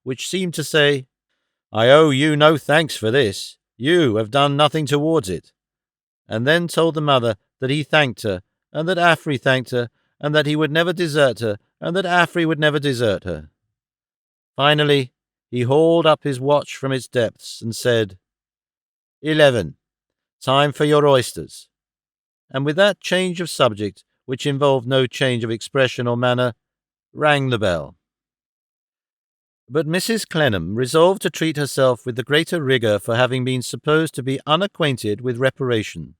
which seemed to say, "I owe you no thanks for this. You have done nothing towards it," and then told the mother that he thanked her, and that Afy thanked her, and that he would never desert her, and that Afy would never desert her. Finally, he hauled up his watch from its depths and said, 11. Time for your oysters. And with that change of subject, which involved no change of expression or manner, rang the bell. But Mrs. Clennam resolved to treat herself with the greater rigour for having been supposed to be unacquainted with reparation,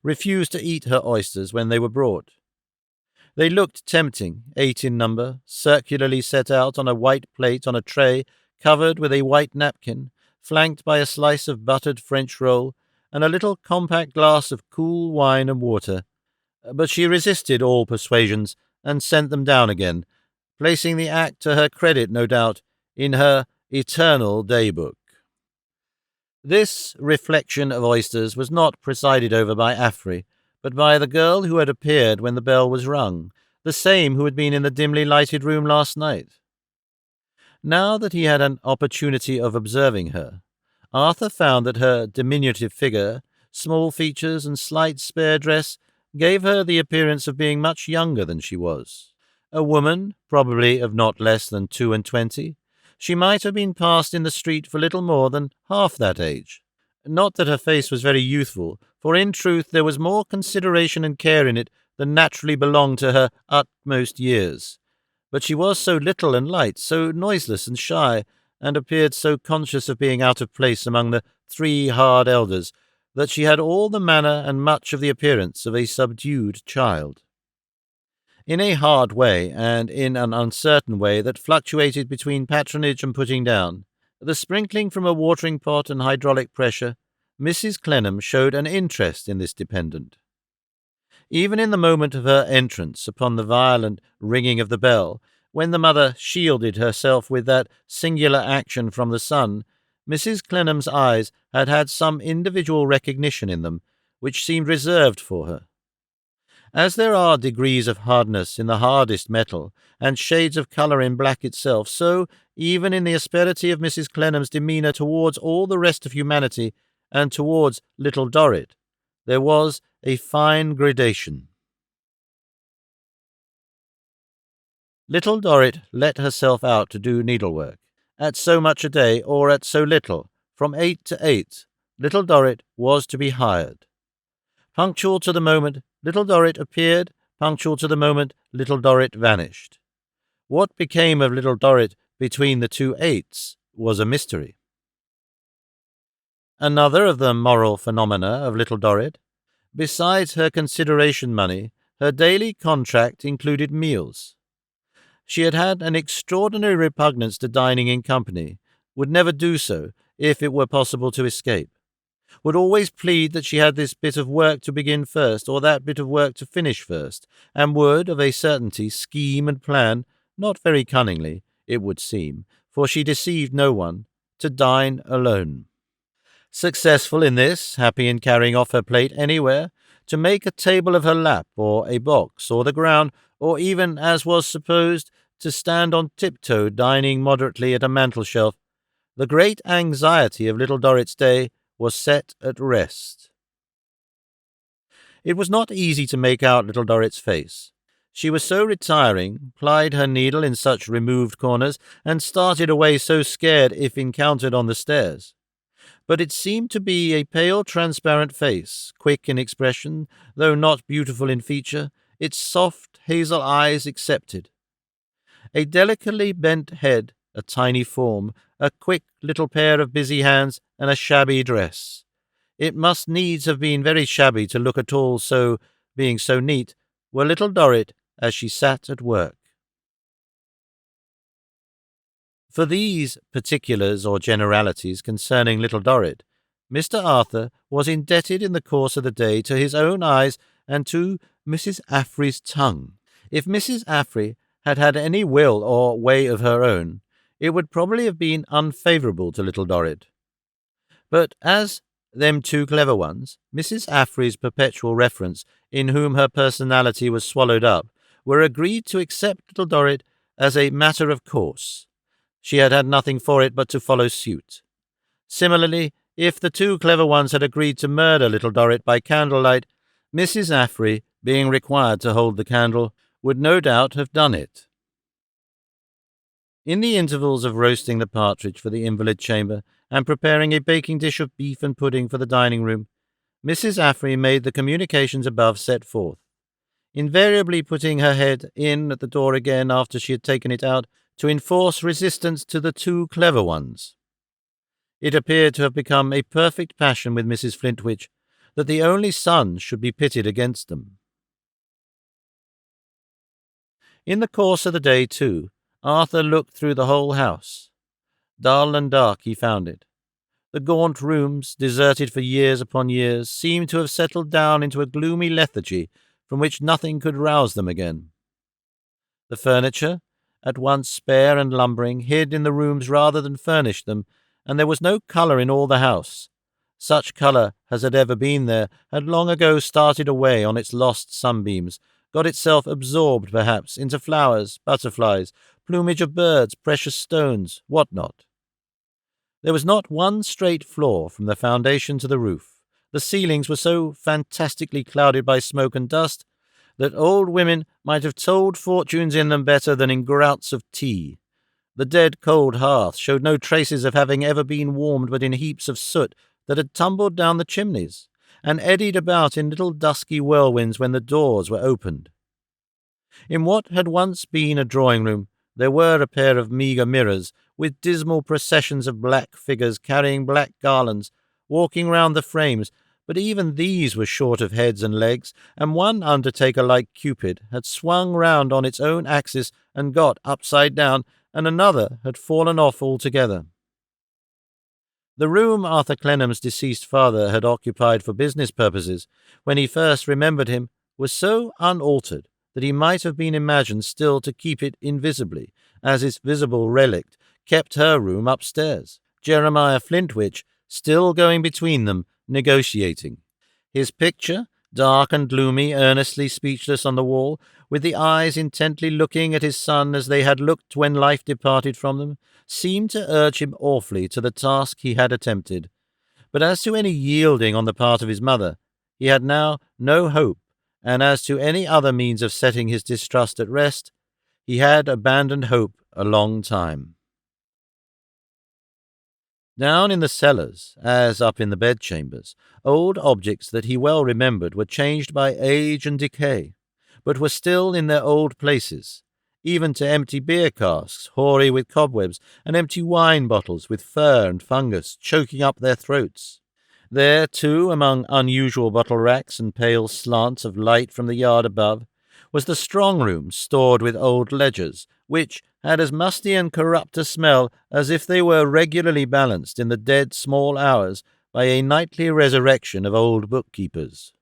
refused to eat her oysters when they were brought. They looked tempting, 8 in number, circularly set out on a white plate on a tray covered with a white napkin, flanked by a slice of buttered French roll and a little compact glass of cool wine and water. But she resisted all persuasions and sent them down again, placing the act to her credit, no doubt, in her eternal day-book. This reflection of oysters was not presided over by Afy, but by the girl who had appeared when the bell was rung, the same who had been in the dimly lighted room last night. Now that he had an opportunity of observing her, Arthur found that her diminutive figure, small features, and slight spare dress gave her the appearance of being much younger than she was. A woman, probably of not less than 22, she might have been passed in the street for little more than half that age. Not that her face was very youthful, for in truth there was more consideration and care in it than naturally belonged to her utmost years. But she was so little and light, so noiseless and shy, and appeared so conscious of being out of place among the 3 hard elders, that she had all the manner and much of the appearance of a subdued child. In a hard way, and in an uncertain way that fluctuated between patronage and putting down, the sprinkling from a watering pot and hydraulic pressure, Mrs. Clennam showed an interest in this dependent. Even in the moment of her entrance, upon the violent ringing of the bell, when the mother shielded herself with that singular action from the sun, Mrs. Clennam's eyes had had some individual recognition in them, which seemed reserved for her. As there are degrees of hardness in the hardest metal, and shades of colour in black itself, so, even in the asperity of Mrs. Clennam's demeanour towards all the rest of humanity, and towards little Dorrit, there was a fine gradation. Little Dorrit let herself out to do needlework, at so much a day, or at so little, from 8 to 8, little Dorrit was to be hired. Punctual to the moment, little Dorrit appeared, punctual to the moment, little Dorrit vanished. What became of little Dorrit between the 2 8s was a mystery. Another of the moral phenomena of little Dorrit, besides her consideration money, her daily contract included meals. She had had an extraordinary repugnance to dining in company, would never do so if it were possible to escape, would always plead that she had this bit of work to begin first, or that bit of work to finish first, and would, of a certainty, scheme and plan, not very cunningly, it would seem, for she deceived no one, to dine alone. Successful in this, happy in carrying off her plate anywhere, to make a table of her lap, or a box, or the ground, or even, as was supposed, to stand on tiptoe dining moderately at a mantel-shelf, the great anxiety of little Dorrit's day was set at rest. It was not easy to make out little Dorrit's face. She was so retiring, plied her needle in such removed corners, and started away so scared if encountered on the stairs. But it seemed to be a pale, transparent face, quick in expression, though not beautiful in feature, its soft hazel eyes excepted. A delicately bent head, a tiny form, a quick little pair of busy hands, and a shabby dress. It must needs have been very shabby to look at all so, being so neat, were little Dorrit as she sat at work. For these particulars or generalities concerning little Dorrit, Mr. Arthur was indebted in the course of the day to his own eyes and to Mrs. Afy's tongue. If Mrs. Afy had had any will or way of her own, it would probably have been unfavourable to little Dorrit. But as them 2 clever ones, Mrs. Afy's perpetual reference, in whom her personality was swallowed up, were agreed to accept little Dorrit as a matter of course. she had had nothing for it but to follow suit. Similarly, if the two clever ones had agreed to murder little Dorrit by candlelight, Mrs. Affrey, being required to hold the candle, would no doubt have done it. In the intervals of roasting the partridge for the invalid chamber and preparing a baking dish of beef and pudding for the dining room, Mrs. Affrey made the communications above set forth, invariably putting her head in at the door again after she had taken it out to enforce resistance to the two clever ones. It appeared to have become a perfect passion with Mrs. Flintwinch that the only son should be pitted against them. In the course of the day, too, Arthur looked through the whole house. Dull and dark he found it. The gaunt rooms, deserted for years upon years, seemed to have settled down into a gloomy lethargy from which nothing could rouse them again. The furniture, at once spare and lumbering, hid in the rooms rather than furnished them, and there was no colour in all the house. Such colour as had ever been there had long ago started away on its lost sunbeams, got itself absorbed, perhaps, into flowers, butterflies, plumage of birds, precious stones, what not. There was not one straight floor from the foundation to the roof. The ceilings were so fantastically clouded by smoke and dust that old women might have told fortunes in them better than in grouts of tea. The dead cold hearth showed no traces of having ever been warmed but in heaps of soot that had tumbled down the chimneys, and eddied about in little dusky whirlwinds when the doors were opened. In what had once been a drawing-room, there were a pair of meagre mirrors, with dismal processions of black figures carrying black garlands, walking round the frames, but even these were short of heads and legs, and one undertaker like Cupid had swung round on its own axis and got upside down, and another had fallen off altogether. The room Arthur Clennam's deceased father had occupied for business purposes, when he first remembered him, was so unaltered that he might have been imagined still to keep it invisibly, as its visible relict kept her room upstairs, Jeremiah Flintwinch still going between them, negotiating. His picture, dark and gloomy, earnestly speechless on the wall, with the eyes intently looking at his son as they had looked when life departed from them, seemed to urge him awfully to the task he had attempted. But as to any yielding on the part of his mother, he had now no hope, and as to any other means of setting his distrust at rest, he had abandoned hope a long time. Down in the cellars, as up in the bedchambers, old objects that he well remembered were changed by age and decay, but were still in their old places, even to empty beer casks, hoary with cobwebs, and empty wine bottles with fur and fungus choking up their throats. There, too, among unusual bottle racks and pale slants of light from the yard above, was the strong-room stored with old ledgers, which had as musty and corrupt a smell as if they were regularly balanced in the dead small hours by a nightly resurrection of old bookkeepers.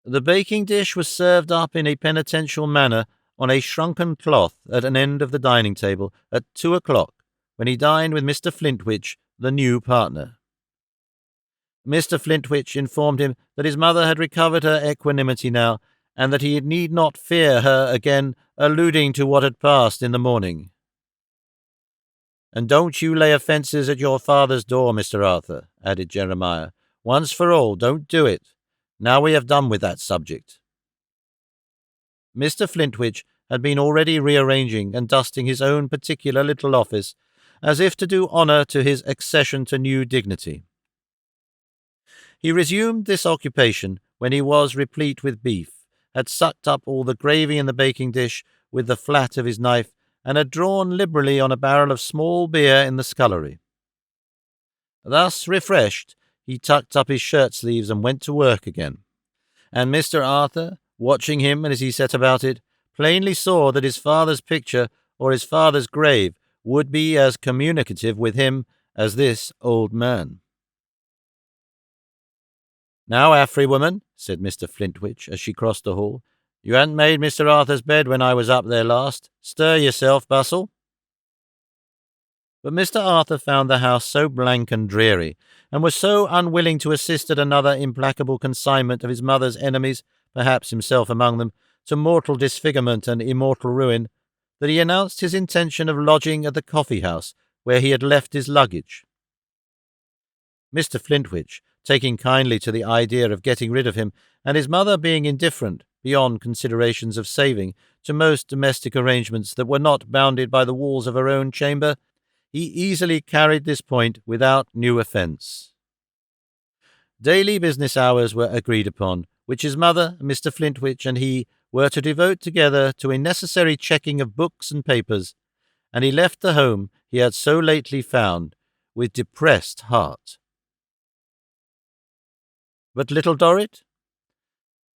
The baking dish was served up in a penitential manner on a shrunken cloth at an end of the dining table at 2 o'clock, when he dined with Mr. Flintwinch, the new partner. Mr. Flintwinch informed him that his mother had recovered her equanimity now, and that he need not fear her again, alluding to what had passed in the morning. "And don't you lay offences at your father's door, Mr. Arthur," added Jeremiah. "Once for all, don't do it. Now we have done with that subject." Mr. Flintwinch had been already rearranging and dusting his own particular little office, as if to do honour to his accession to new dignity. He resumed this occupation when he was replete with beef, had sucked up all the gravy in the baking dish with the flat of his knife, and had drawn liberally on a barrel of small beer in the scullery. Thus refreshed, he tucked up his shirt-sleeves and went to work again, and Mr. Arthur, watching him as he set about it, plainly saw that his father's picture or his father's grave would be as communicative with him as this old man. "Now, Affrey, woman," said Mr. Flintwinch as she crossed the hall, "you hadn't made Mr. Arthur's bed when I was up there last. Stir yourself, Bustle." But Mr. Arthur found the house so blank and dreary, and was so unwilling to assist at another implacable consignment of his mother's enemies, perhaps himself among them, to mortal disfigurement and immortal ruin, that he announced his intention of lodging at the coffee-house where he had left his luggage. Mr. Flintwinch, taking kindly to the idea of getting rid of him, and his mother being indifferent, beyond considerations of saving, to most domestic arrangements that were not bounded by the walls of her own chamber, he easily carried this point without new offence. Daily business hours were agreed upon, which his mother, Mr. Flintwinch, and he were to devote together to a necessary checking of books and papers, and he left the home he had so lately found with depressed heart. But little Dorrit?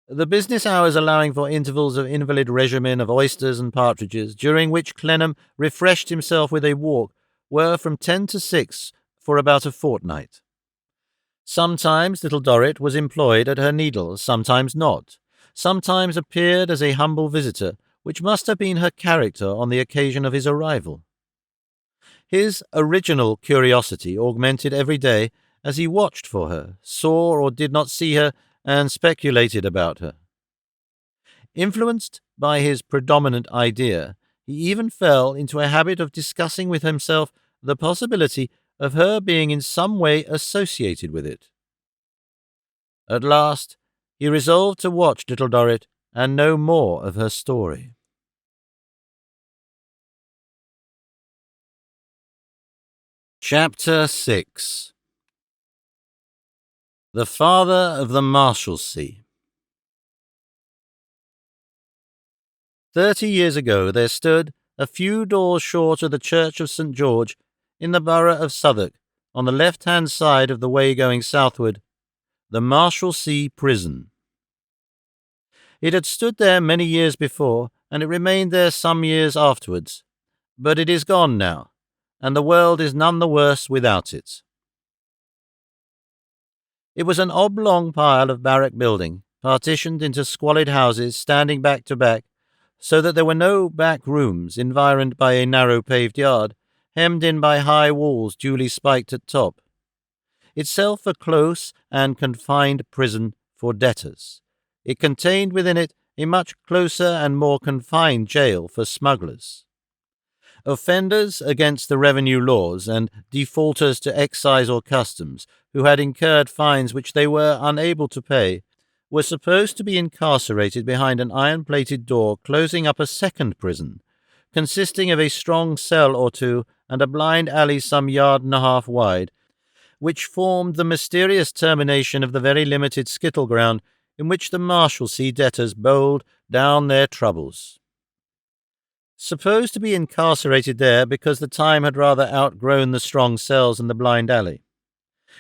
The business hours allowing for intervals of invalid regimen of oysters and partridges, during which Clennam refreshed himself with a walk, were from 10 to 6 for about a fortnight. Sometimes little Dorrit was employed at her needle, sometimes not, sometimes appeared as a humble visitor, which must have been her character on the occasion of his arrival. His original curiosity augmented every day as he watched for her, saw or did not see her, and speculated about her. Influenced by his predominant idea, he even fell into a habit of discussing with himself the possibility of her being in some way associated with it. At last, he resolved to watch little Dorrit and know more of her story. Chapter 6. The Father of the Marshalsea. 30 years ago there stood, a few doors short of the Church of St. George, in the borough of Southwark, on the left-hand side of the way going southward, the Marshalsea Prison. It had stood there many years before, and it remained there some years afterwards, but it is gone now, and the world is none the worse without it. It was an oblong pile of barrack building, partitioned into squalid houses standing back to back, so that there were no back rooms, environed by a narrow paved yard, hemmed in by high walls duly spiked at top. Itself a close and confined prison for debtors. It contained within it a much closer and more confined jail for smugglers. Offenders against the revenue laws and defaulters to excise or customs, who had incurred fines which they were unable to pay, were supposed to be incarcerated behind an iron-plated door closing up a second prison, consisting of a strong cell or two and a blind alley some yard and a half wide, which formed the mysterious termination of the very limited skittle-ground in which the Marshalsea debtors bowled down their troubles. Supposed to be incarcerated there because the time had rather outgrown the strong cells and the blind alley.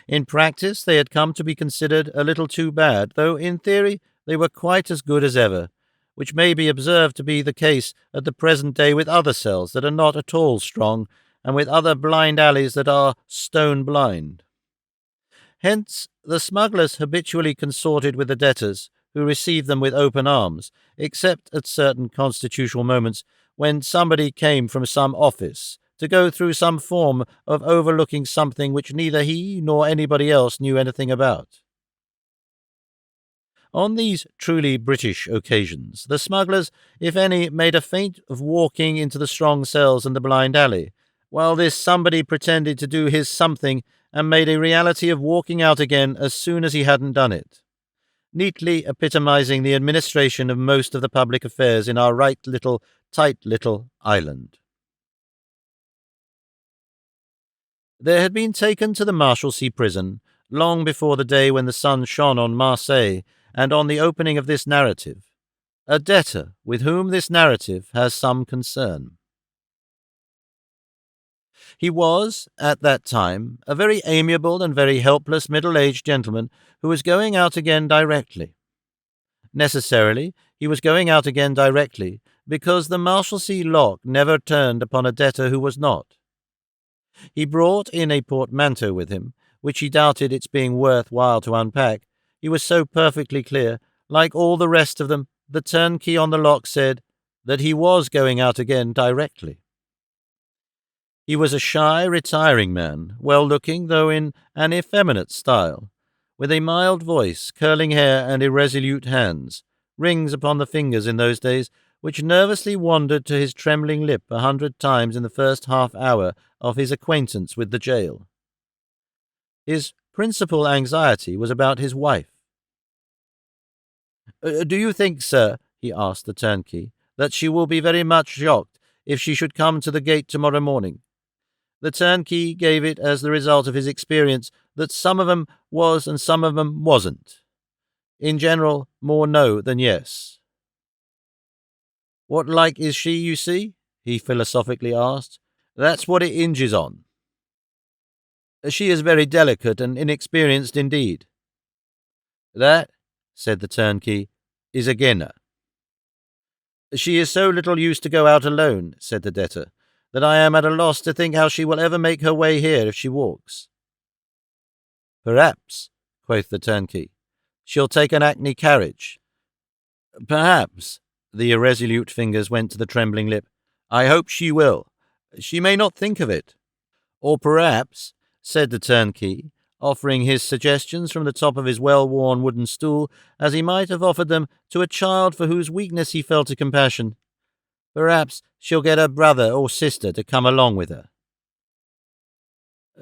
In practice they had come to be considered a little too bad, though in theory they were quite as good as ever, which may be observed to be the case at the present day with other cells that are not at all strong, and with other blind alleys that are stone blind. Hence the smugglers habitually consorted with the debtors, who received them with open arms, except at certain constitutional moments when somebody came from some office to go through some form of overlooking something which neither he nor anybody else knew anything about. On these truly British occasions, the smugglers, if any, made a feint of walking into the strong cells and the blind alley, while this somebody pretended to do his something and made a reality of walking out again as soon as he hadn't done it, neatly epitomizing the administration of most of the public affairs in our tight little island. There had been taken to the Marshalsea prison, long before the day when the sun shone on Marseille and on the opening of this narrative, a debtor with whom this narrative has some concern. He was, at that time, a very amiable and very helpless middle-aged gentleman who was going out again directly. Necessarily, he was going out again directly, because the Marshalsea lock never turned upon a debtor who was not. He brought in a portmanteau with him, which he doubted its being worth while to unpack. He was so perfectly clear, like all the rest of them, the turnkey on the lock said, that he was going out again directly. He was a shy, retiring man, well-looking, though in an effeminate style, with a mild voice, curling hair, and irresolute hands, rings upon the fingers in those days, which nervously wandered to his trembling lip 100 times in the first half-hour of his acquaintance with the jail. His principal anxiety was about his wife. "Do you think, sir," he asked the turnkey, "that she will be very much shocked if she should come to the gate tomorrow morning?" The turnkey gave it as the result of his experience that some of 'em was and some of 'em wasn't. In general, more no than yes. "What like is she, you see?" he philosophically asked. "That's what it hinges on. She is very delicate and inexperienced indeed." "That," said the turnkey, "is agin her." "She is so little used to go out alone," said the debtor, "that I am at a loss to think how she will ever make her way here if she walks." "Perhaps," quoth the turnkey, "she'll take an hackney carriage." "Perhaps," the irresolute fingers went to the trembling lip, "I hope she will. She may not think of it." "Or perhaps," said the turnkey, offering his suggestions from the top of his well-worn wooden stool, as he might have offered them to a child for whose weakness he felt a compassion, "perhaps she'll get her brother or sister to come along with her."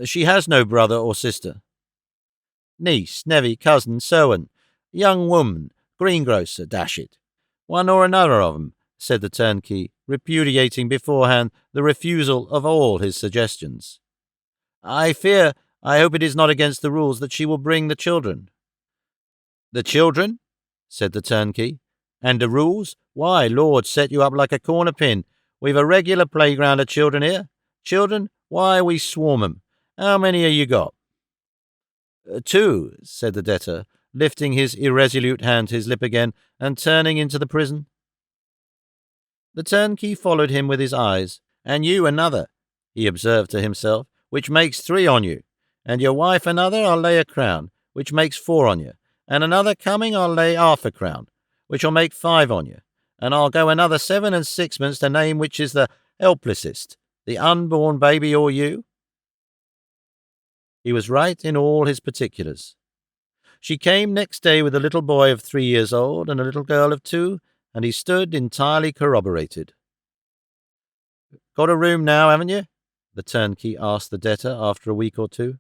"She has no brother or sister." "Niece, nevy, cousin, so on. Young woman, greengrocer, dash it. One or another of 'em," said the turnkey, repudiating beforehand the refusal of all his suggestions. I hope it is not against the rules that she will bring the children." "The children?" said the turnkey. "And the rules? Why, Lord set you up like a corner pin. We've a regular playground of children here. Children? Why, we swarm 'em. How many have you got?" "Two," said the debtor, lifting his irresolute hand to his lip again and turning into the prison. The turnkey followed him with his eyes. "And you another," he observed to himself, "which makes 3 on you. And your wife another, I'll lay a crown, which makes 4 on you. And another coming, I'll lay 1/2 a crown, which'll make 5 on you. And I'll go another 7 and 6pence to name which is the helplessest, the unborn baby or you." He was right in all his particulars. She came next day with a little boy of 3 years old and a little girl of 2, and he stood entirely corroborated. "Got a room now, haven't you?" the turnkey asked the debtor after a week or 2.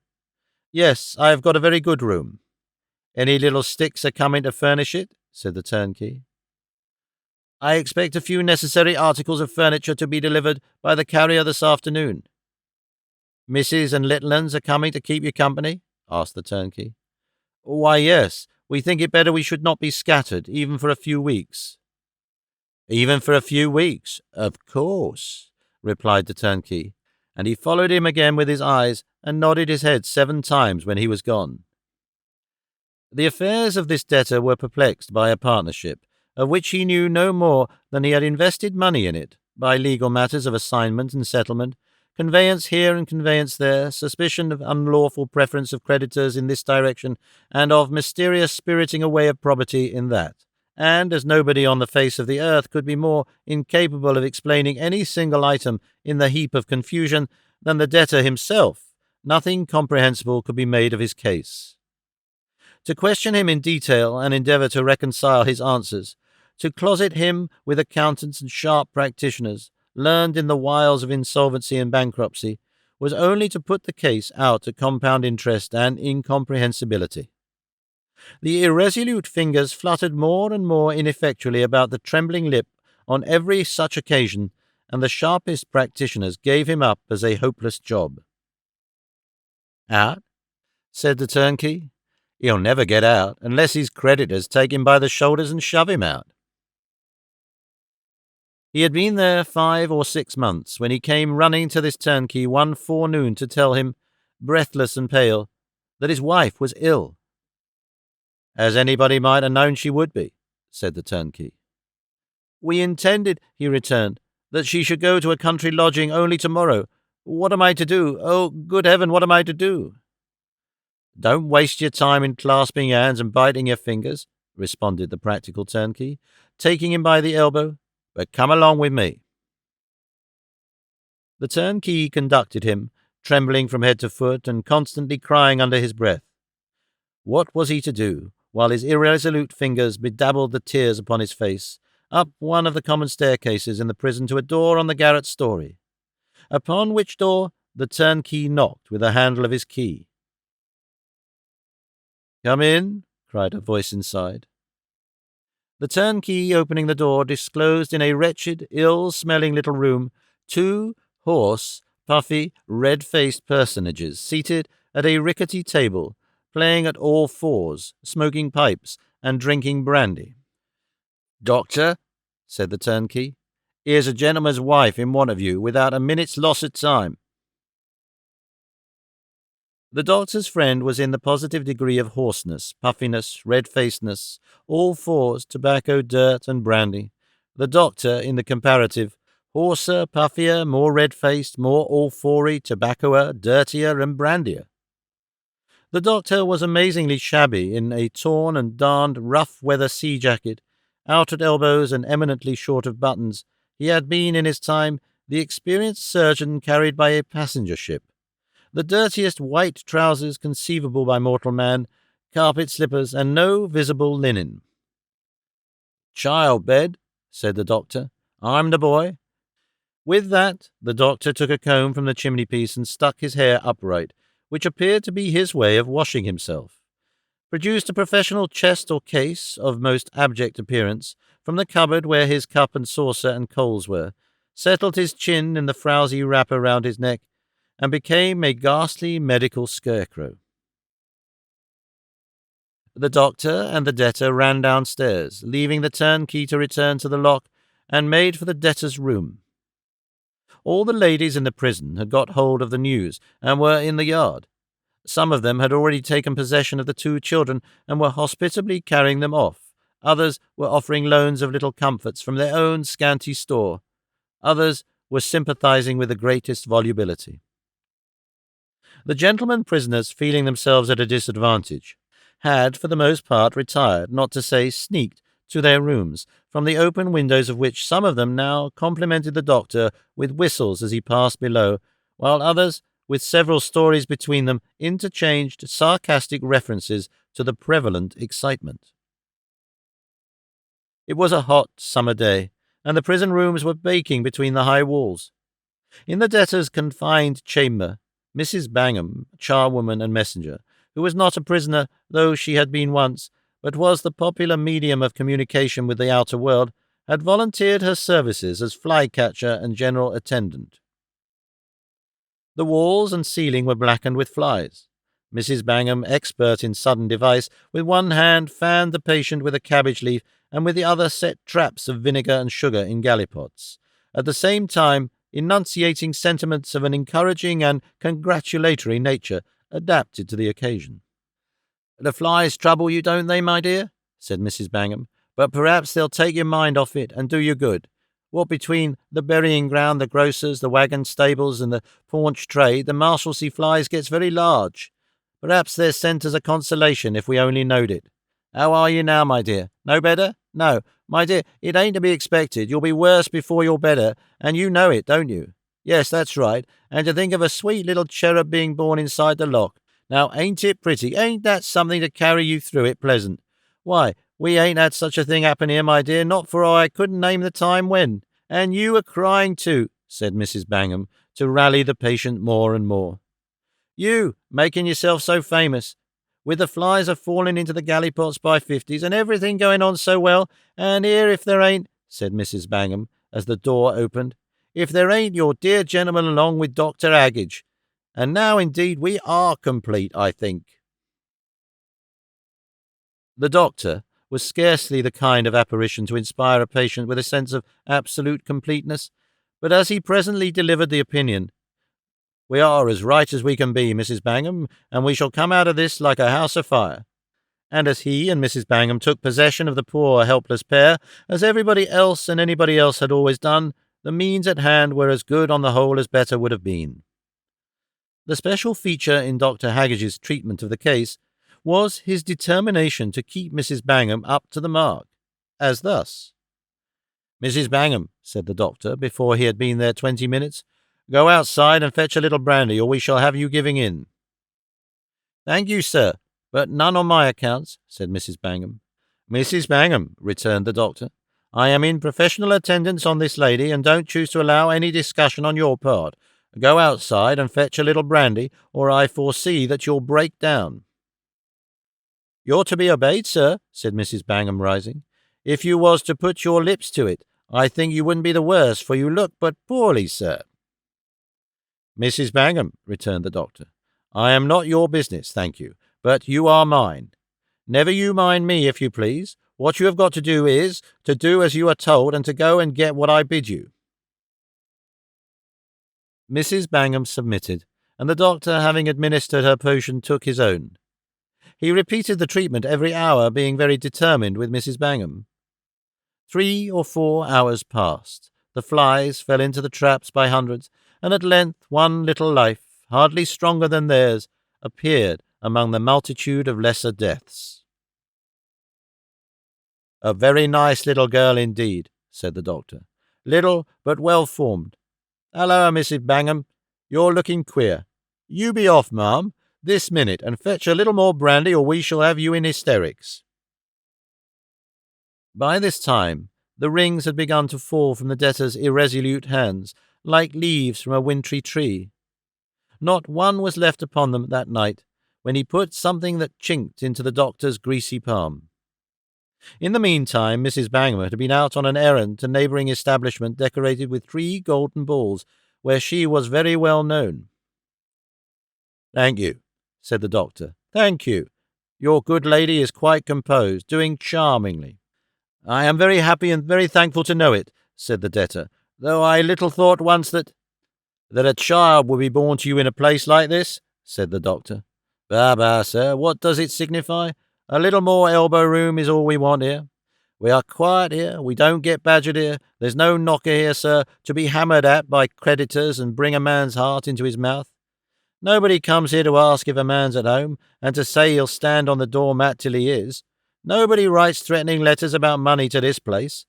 "Yes, I have got a very good room." "Any little sticks are coming to furnish it?" said the turnkey. "I expect a few necessary articles of furniture to be delivered by the carrier this afternoon." "Missus and little uns are coming to keep you company?" asked the turnkey. "Why, yes. We think it better we should not be scattered, even for a few weeks." "Even for a few weeks? Of course," replied the turnkey, and he followed him again with his eyes and nodded his head 7 times when he was gone. The affairs of this debtor were perplexed by a partnership, of which he knew no more than he had invested money in it, by legal matters of assignment and settlement, conveyance here and conveyance there, suspicion of unlawful preference of creditors in this direction, and of mysterious spiriting away of property in that. And as nobody on the face of the earth could be more incapable of explaining any single item in the heap of confusion than the debtor himself, nothing comprehensible could be made of his case. To question him in detail and endeavour to reconcile his answers, to closet him with accountants and sharp practitioners, learned in the wiles of insolvency and bankruptcy, was only to put the case out to compound interest and incomprehensibility. The irresolute fingers fluttered more and more ineffectually about the trembling lip on every such occasion, and the sharpest practitioners gave him up as a hopeless job. "Out?" said the turnkey. "He'll never get out unless his creditors take him by the shoulders and shove him out." He had been there 5 or 6 months when he came running to this turnkey one forenoon to tell him, breathless and pale, that his wife was ill. "As anybody might have known she would be," said the turnkey. "We intended," he returned, "that she should go to a country lodging only tomorrow. What am I to do? Oh, good heaven, what am I to do?" "Don't waste your time in clasping your hands and biting your fingers," responded the practical turnkey, taking him by the elbow, "but come along with me." The turnkey conducted him, trembling from head to foot and constantly crying under his breath. What was he to do, while his irresolute fingers bedabbled the tears upon his face, up one of the common staircases in the prison to a door on the garret story, upon which door the turnkey knocked with the handle of his key. "Come in," cried a voice inside. The turnkey, opening the door, disclosed in a wretched, ill-smelling little room 2 hoarse, puffy, red-faced personages seated at a rickety table, playing at all fours, smoking pipes, and drinking brandy. "Doctor," said the turnkey, "here's a gentleman's wife in want of you without a minute's loss of time." The doctor's friend was in the positive degree of hoarseness, puffiness, red-facedness, all fours, tobacco, dirt, and brandy. The doctor in the comparative, hoarser, puffier, more red-faced, more all-foury, tobaccoer, dirtier, and brandier. The doctor was amazingly shabby in a torn and darned rough-weather sea-jacket, out at elbows and eminently short of buttons. He had been, in his time, the experienced surgeon carried by a passenger ship. The dirtiest white trousers conceivable by mortal man, carpet slippers, and no visible linen. "Child bed," said the doctor. "I'm the boy." With that, the doctor took a comb from the chimney-piece and stuck his hair upright, which appeared to be his way of washing himself, produced a professional chest or case of most abject appearance from the cupboard where his cup and saucer and coals were, settled his chin in the frowsy wrapper round his neck, and became a ghastly medical scarecrow. The doctor and the debtor ran downstairs, leaving the turnkey to return to the lock, and made for the debtor's room. All the ladies in the prison had got hold of the news, and were in the yard. Some of them had already taken possession of the 2 children, and were hospitably carrying them off. Others were offering loans of little comforts from their own scanty store. Others were sympathizing with the greatest volubility. The gentlemen prisoners, feeling themselves at a disadvantage, had for the most part retired, not to say sneaked, to their rooms, from the open windows of which some of them now complimented the doctor with whistles as he passed below, while others, with several stories between them, interchanged sarcastic references to the prevalent excitement. It was a hot summer day, and the prison rooms were baking between the high walls. In the debtor's confined chamber, Mrs. Bangham, charwoman and messenger, who was not a prisoner, though she had been once, but was the popular medium of communication with the outer world, had volunteered her services as fly-catcher and general attendant. The walls and ceiling were blackened with flies. Mrs. Bangham, expert in sudden device, with one hand fanned the patient with a cabbage leaf, and with the other set traps of vinegar and sugar in gallipots, at the same time enunciating sentiments of an encouraging and congratulatory nature adapted to the occasion. "The flies trouble you, don't they, my dear?" said Mrs. Bangham. "But perhaps they'll take your mind off it and do you good. What between the burying ground, the grocers, the wagon stables, and the paunch trade, the Marshalsea flies gets very large. Perhaps they're sent as a consolation if we only knowed it. How are you now, my dear? No better? No, my dear, it ain't to be expected. You'll be worse before you're better, and you know it, don't you? Yes, that's right, and to think of a sweet little cherub being born inside the lock. Now, ain't it pretty? Ain't that something to carry you through it pleasant? Why, we ain't had such a thing happen here, my dear, not for I couldn't name the time when. And you were crying too," said Mrs. Bangham, to rally the patient more and more. "You, making yourself so famous, with the flies a-falling into the gallipots by 50s, and everything going on so well, and here if there ain't," said Mrs. Bangham, as the door opened, "if there ain't your dear gentleman along with Dr. Haggage. And now, indeed, we are complete, I think." The doctor was scarcely the kind of apparition to inspire a patient with a sense of absolute completeness, but as he presently delivered the opinion, "We are as right as we can be, Mrs. Bangham, and we shall come out of this like a house afire," and as he and Mrs. Bangham took possession of the poor helpless pair, as everybody else and anybody else had always done, the means at hand were as good on the whole as better would have been. The special feature in Dr. Haggage's treatment of the case was his determination to keep Mrs. Bangham up to the mark, as thus. "Mrs. Bangham," said the doctor, before he had been there 20 minutes, "go outside and fetch a little brandy, or we shall have you giving in." "Thank you, sir, but none on my accounts," said Mrs. Bangham. "Mrs. Bangham," returned the doctor, I am in professional attendance on this lady, and don't choose to allow any discussion on your part. Go outside and fetch a little brandy, or I foresee that you'll break down." "You're to be obeyed, sir," said Mrs. Bangham, rising. "If you was to put your lips to it, I think you wouldn't be the worse, for you look but poorly, sir." "Mrs. Bangham," returned the doctor, "I am not your business, thank you, but you are mine. Never you mind me, if you please. What you have got to do is, to do as you are told, and to go and get what I bid you." Mrs. Bangham submitted, and the doctor, having administered her potion, took his own. He repeated the treatment every hour, being very determined with Mrs. Bangham. 3 or 4 hours passed. The flies fell into the traps by hundreds, and at length one little life, hardly stronger than theirs, appeared among the multitude of lesser deaths. "A very nice little girl indeed," said the doctor. "Little, but well-formed. Halloa, Mrs. Bangham, you're looking queer. You be off, ma'am, this minute, and fetch a little more brandy, or we shall have you in hysterics." By this time the rings had begun to fall from the debtor's irresolute hands, like leaves from a wintry tree. Not one was left upon them that night, when he put something that chinked into the doctor's greasy palm. In the meantime, Mrs. Bangham had been out on an errand to a neighbouring establishment decorated with 3 golden balls, where she was very well known. "Thank you," said the doctor. "Thank you. Your good lady is quite composed, doing charmingly." "I am very happy and very thankful to know it," said the debtor, "though I little thought once that—" "That a child would be born to you in a place like this," said the doctor. Bah, sir, what does it signify? A little more elbow room is all we want here. We are quiet here, we don't get badgered here, there's no knocker here, sir, to be hammered at by creditors and bring a man's heart into his mouth. Nobody comes here to ask if a man's at home, and to say he'll stand on the doormat till he is. Nobody writes threatening letters about money to this place.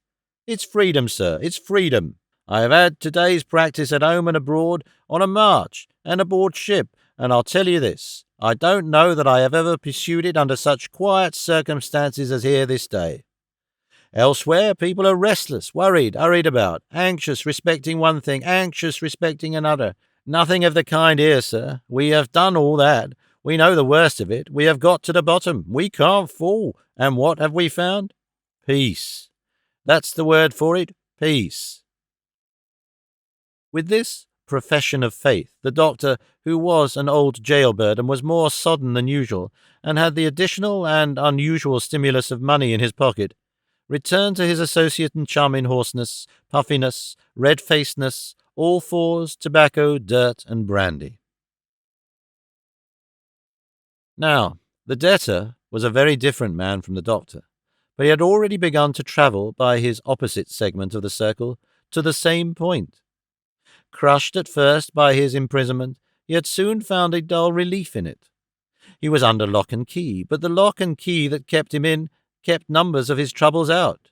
It's freedom, sir, it's freedom. I have had today's practice at home and abroad, on a march, and aboard ship, and I'll tell you this, I don't know that I have ever pursued it under such quiet circumstances as here this day. Elsewhere, people are restless, worried, hurried about, anxious respecting one thing, anxious respecting another. Nothing of the kind here, sir. We have done all that. We know the worst of it. We have got to the bottom. We can't fall. And what have we found? Peace. That's the word for it. Peace. With this profession of faith, the doctor, who was an old jailbird and was more sodden than usual, and had the additional and unusual stimulus of money in his pocket, returned to his associate and chum in hoarseness, puffiness, red-facedness, all fours, tobacco, dirt, and brandy. Now, the debtor was a very different man from the doctor, but he had already begun to travel by his opposite segment of the circle to the same point. Crushed at first by his imprisonment, he had soon found a dull relief in it. He was under lock and key, but the lock and key that kept him in kept numbers of his troubles out.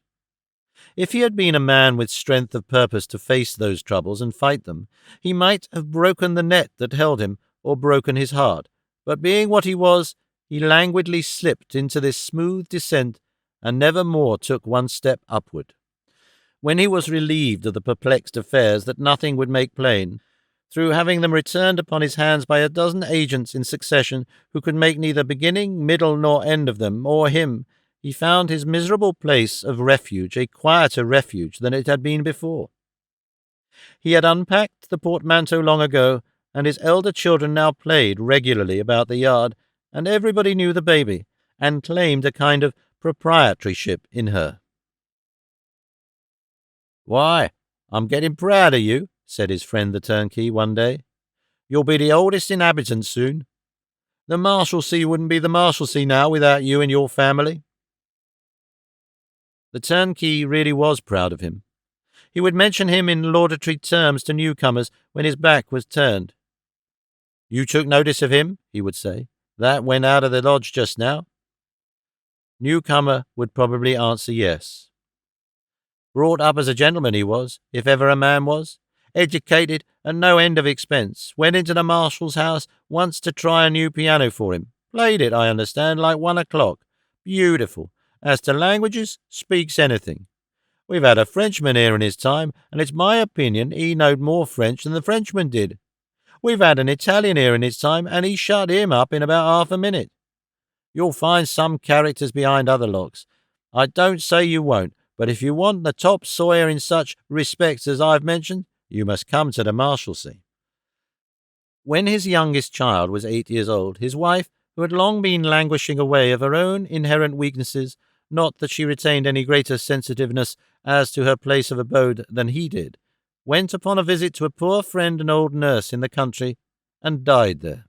If he had been a man with strength of purpose to face those troubles and fight them, he might have broken the net that held him, or broken his heart, but being what he was, he languidly slipped into this smooth descent, and never more took one step upward. When he was relieved of the perplexed affairs that nothing would make plain, through having them returned upon his hands by a dozen agents in succession who could make neither beginning, middle, nor end of them, or him, he found his miserable place of refuge a quieter refuge than it had been before. He had unpacked the portmanteau long ago, and his elder children now played regularly about the yard, and everybody knew the baby, and claimed a kind of proprietorship in her. "Why, I'm getting proud of you," said his friend the turnkey one day. "You'll be the oldest inhabitant soon. The Marshalsea wouldn't be the Marshalsea now without you and your family." The turnkey really was proud of him. He would mention him in laudatory terms to newcomers when his back was turned. "You took notice of him," he would say, "that went out of the lodge just now?" Newcomer would probably answer yes. Brought up as a gentleman he was, if ever a man was. Educated and no end of expense. Went into the Marshal's house once to try a new piano for him. Played it, I understand, like 1 o'clock. Beautiful. As to languages, speaks anything. We've had a Frenchman here in his time, and it's my opinion he knowed more French than the Frenchman did. We've had an Italian here in his time, and he shut him up in about half a minute. You'll find some characters behind other locks. I don't say you won't, but if you want the top sawyer in such respects as I've mentioned, you must come to the Marshalsea." When his youngest child was 8 years old, his wife, who had long been languishing away of her own inherent weaknesses, not that she retained any greater sensitiveness as to her place of abode than he did, went upon a visit to a poor friend and old nurse in the country, and died there.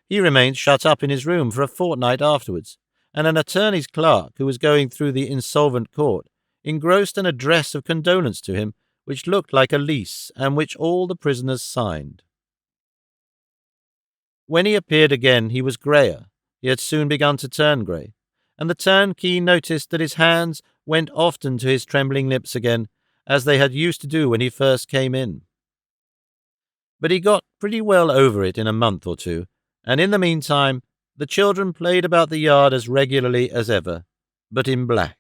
He remained shut up in his room for a fortnight afterwards, and an attorney's clerk, who was going through the insolvent court, engrossed an address of condolence to him, which looked like a lease, and which all the prisoners signed. When he appeared again, he was greyer. He had soon begun to turn grey, and the turnkey noticed that his hands went often to his trembling lips again, as they had used to do when he first came in. But he got pretty well over it in a month or two, and in the meantime the children played about the yard as regularly as ever, but in black.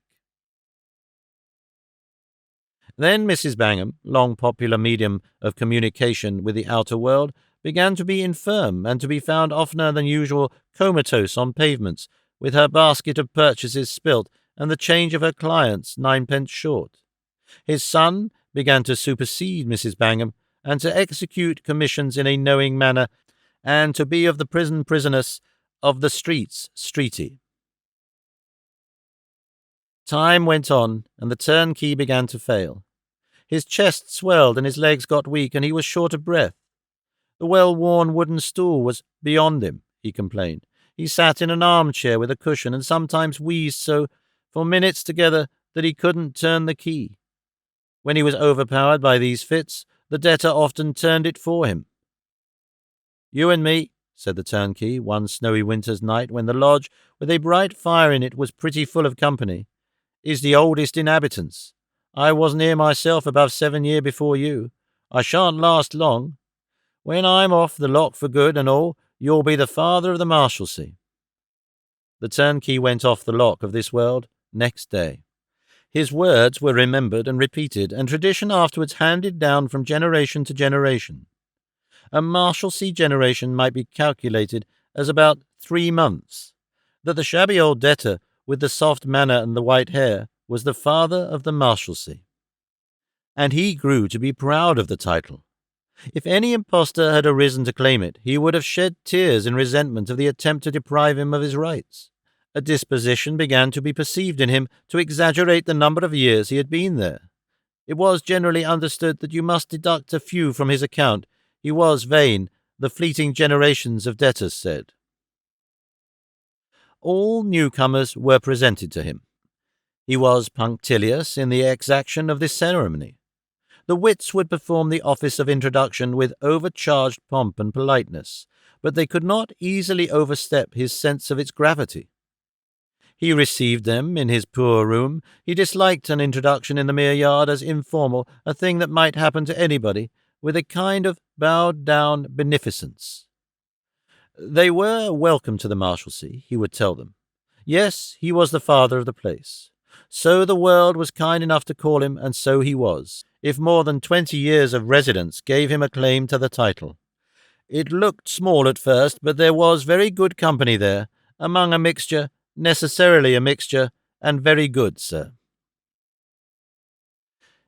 Then Mrs. Bangham, long popular medium of communication with the outer world, began to be infirm and to be found oftener than usual comatose on pavements, with her basket of purchases spilt and the change of her clients 9 pence short. His son began to supersede Mrs. Bangham and to execute commissions in a knowing manner, and to be of the prisoness of the streets streety. Time went on, and the turnkey began to fail. His chest swelled and his legs got weak, and he was short of breath. The well-worn wooden stool was beyond him, he complained. He sat in an armchair with a cushion, and sometimes wheezed so for minutes together that he couldn't turn the key. When he was overpowered by these fits, the debtor often turned it for him. "You and me," said the turnkey, one snowy winter's night when the lodge, with a bright fire in it, was pretty full of company, "is the oldest inhabitants. I wasn't here myself above 7 year before you. I shan't last long. When I'm off the lock for good and all, you'll be the father of the Marshalsea." The turnkey went off the lock of this world next day. His words were remembered and repeated, and tradition afterwards handed down from generation to generation. A Marshalsea generation might be calculated as about 3 months. That the shabby old debtor, with the soft manner and the white hair, was the father of the Marshalsea. And he grew to be proud of the title. If any impostor had arisen to claim it, he would have shed tears in resentment of the attempt to deprive him of his rights. A disposition began to be perceived in him to exaggerate the number of years he had been there. It was generally understood that you must deduct a few from his account. He was vain, the fleeting generations of debtors said. All newcomers were presented to him. He was punctilious in the exaction of this ceremony. The wits would perform the office of introduction with overcharged pomp and politeness, but they could not easily overstep his sense of its gravity. He received them in his poor room. He disliked an introduction in the mere yard as informal, a thing that might happen to anybody, with a kind of bowed-down beneficence. They were welcome to the Marshalsea, he would tell them. Yes, he was the father of the place. So the world was kind enough to call him, and so he was, if more than 20 years of residence gave him a claim to the title. It looked small at first, but there was very good company there, among a mixture, necessarily a mixture, and very good, sir.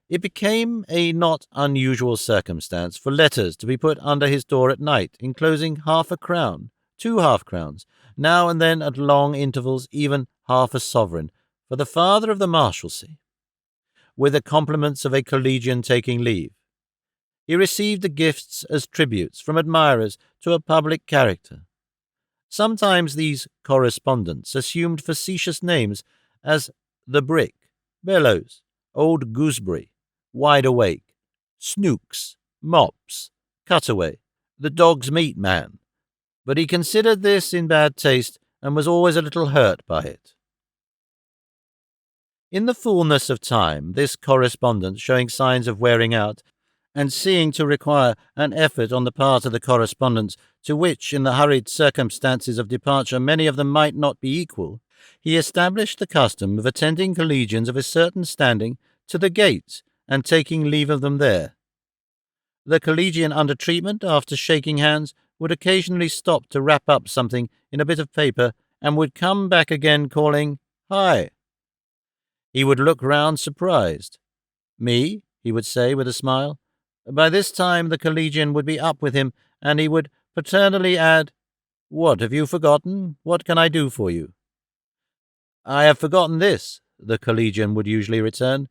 It became a not unusual circumstance for letters to be put under his door at night, enclosing half a crown, 2 half-crowns, now and then at long intervals even half a sovereign, for the father of the Marshalsea, with the compliments of a collegian taking leave. He received the gifts as tributes from admirers to a public character. Sometimes these correspondents assumed facetious names as the Brick, Bellows, Old Gooseberry, Wide Awake, Snooks, Mops, Cutaway, the Dog's Meat Man, but he considered this in bad taste and was always a little hurt by it. In the fullness of time, this correspondence, showing signs of wearing out, and seeming to require an effort on the part of the correspondents, to which, in the hurried circumstances of departure, many of them might not be equal, he established the custom of attending collegians of a certain standing to the gate and taking leave of them there. The collegian under treatment, after shaking hands, would occasionally stop to wrap up something in a bit of paper and would come back again calling, "Hi." He would look round surprised. "Me?" he would say with a smile. By this time the collegian would be up with him, and he would paternally add, "What, have you forgotten? What can I do for you?" "I have forgotten this," the collegian would usually return,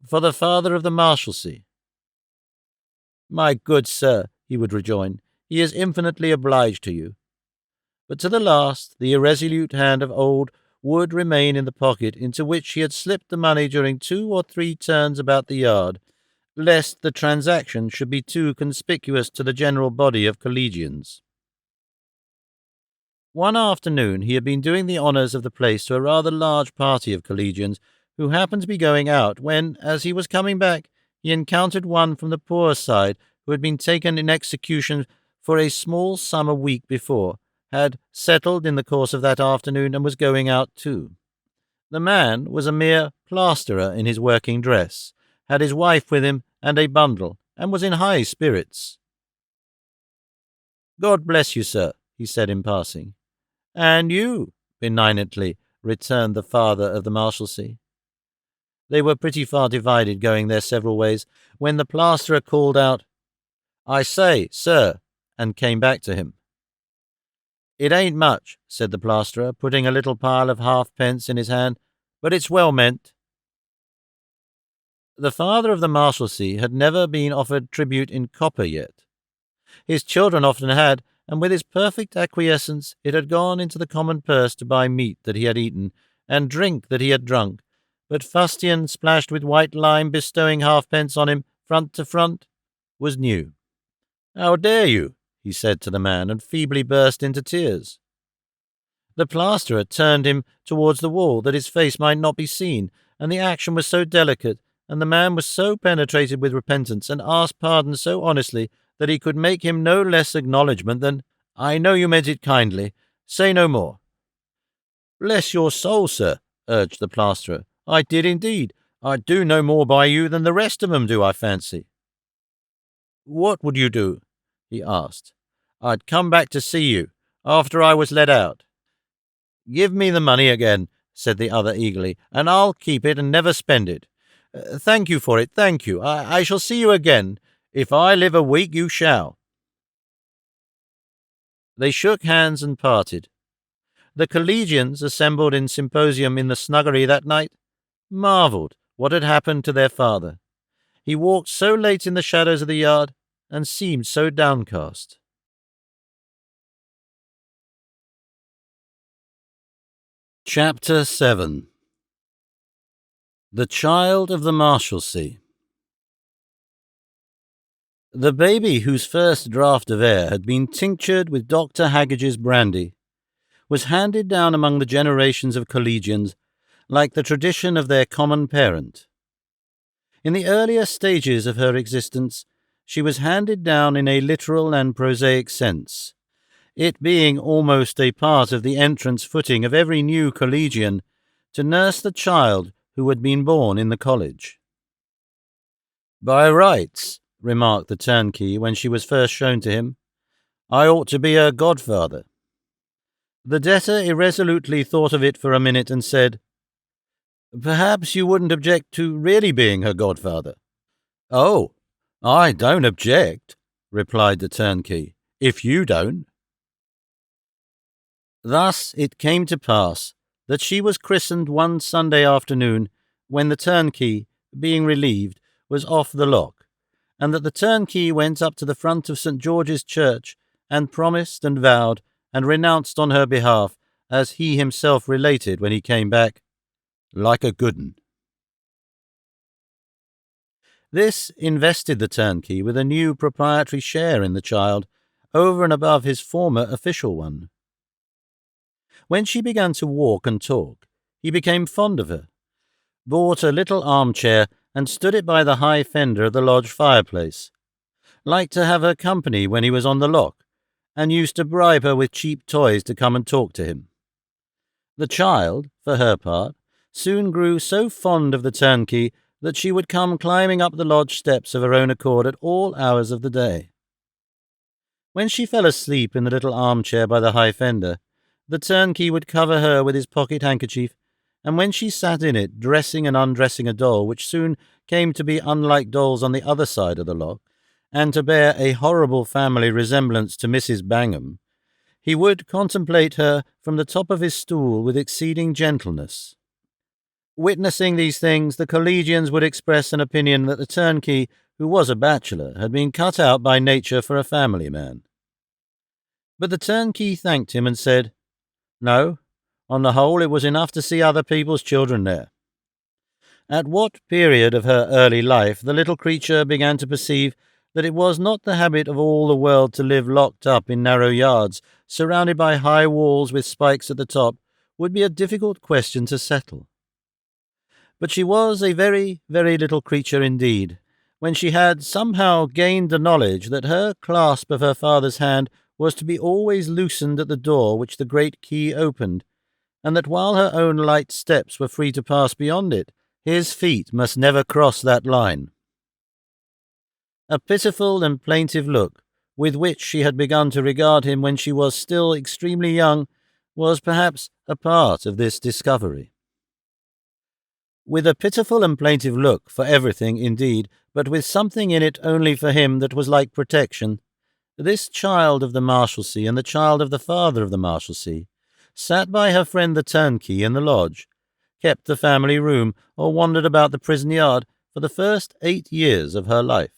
"for the father of the Marshalsea." "My good sir," he would rejoin, "he is infinitely obliged to you." But to the last the irresolute hand of old would remain in the pocket into which he had slipped the money during 2 or 3 turns about the yard, lest the transaction should be too conspicuous to the general body of collegians. One afternoon he had been doing the honours of the place to a rather large party of collegians who happened to be going out, when, as he was coming back, he encountered one from the poor side who had been taken in execution for a small sum a week before, had settled in the course of that afternoon, and was going out too. The man was a mere plasterer in his working dress, had his wife with him and a bundle, and was in high spirits. "God bless you, sir," he said in passing. "And you," benignantly returned the father of the Marshalsea. They were pretty far divided, going their several ways, when the plasterer called out, "I say, sir," and came back to him. "It ain't much," said the plasterer, putting a little pile of halfpence in his hand, "but it's well meant." The father of the Marshalsea had never been offered tribute in copper yet. His children often had, and with his perfect acquiescence it had gone into the common purse to buy meat that he had eaten, and drink that he had drunk, but fustian splashed with white lime bestowing halfpence on him, front to front, was new. "How dare you?" he said to the man, and feebly burst into tears. The plasterer turned him towards the wall that his face might not be seen, and the action was so delicate, and the man was so penetrated with repentance, and asked pardon so honestly, that he could make him no less acknowledgment than, "I know you meant it kindly. Say no more." "Bless your soul, sir," urged the plasterer, "I did indeed. I'd do no more by you than the rest of 'em do, I fancy." "What would you do?" he asked. "I'd come back to see you, after I was let out." "Give me the money again," said the other eagerly, "and I'll keep it and never spend it. Thank you for it, thank you. I shall see you again. If I live a week, you shall." They shook hands and parted. The collegians, assembled in symposium in the snuggery that night, marvelled what had happened to their father. He walked so late in the shadows of the yard, and seemed so downcast. Chapter 7. The Child of the Marshalsea. The baby, whose first draught of air had been tinctured with Dr. Haggage's brandy, was handed down among the generations of collegians like the tradition of their common parent. In the earlier stages of her existence, she was handed down in a literal and prosaic sense, it being almost a part of the entrance footing of every new collegian to nurse the child who had been born in the college. "By rights," remarked the turnkey when she was first shown to him, "I ought to be her godfather." The debtor irresolutely thought of it for a minute and said, "Perhaps you wouldn't object to really being her godfather?" "Oh, I don't object," replied the turnkey, "if you don't." Thus it came to pass that she was christened one Sunday afternoon when the turnkey, being relieved, was off the lock, and that the turnkey went up to the front of St. George's Church and promised and vowed and renounced on her behalf, as he himself related when he came back, "like a good 'un." This invested the turnkey with a new proprietary share in the child, over and above his former official one. When she began to walk and talk, he became fond of her, bought a little armchair and stood it by the high fender of the lodge fireplace, liked to have her company when he was on the lock, and used to bribe her with cheap toys to come and talk to him. The child, for her part, soon grew so fond of the turnkey that she would come climbing up the lodge steps of her own accord at all hours of the day. When she fell asleep in the little armchair by the high fender, the turnkey would cover her with his pocket handkerchief, and when she sat in it, dressing and undressing a doll which soon came to be unlike dolls on the other side of the lock, and to bear a horrible family resemblance to Mrs. Bangham, he would contemplate her from the top of his stool with exceeding gentleness. Witnessing these things, the collegians would express an opinion that the turnkey, who was a bachelor, had been cut out by nature for a family man. But the turnkey thanked him and said, "No, on the whole it was enough to see other people's children there." At what period of her early life the little creature began to perceive that it was not the habit of all the world to live locked up in narrow yards, surrounded by high walls with spikes at the top, would be a difficult question to settle. But she was a very, very little creature indeed, when she had somehow gained the knowledge that her clasp of her father's hand was to be always loosened at the door which the great key opened, and that while her own light steps were free to pass beyond it, his feet must never cross that line. A pitiful and plaintive look, with which she had begun to regard him when she was still extremely young, was perhaps a part of this discovery. With a pitiful and plaintive look for everything, indeed, but with something in it only for him that was like protection, this child of the Marshalsea and the child of the father of the Marshalsea sat by her friend the turnkey in the lodge, kept the family room, or wandered about the prison yard for the first 8 years of her life.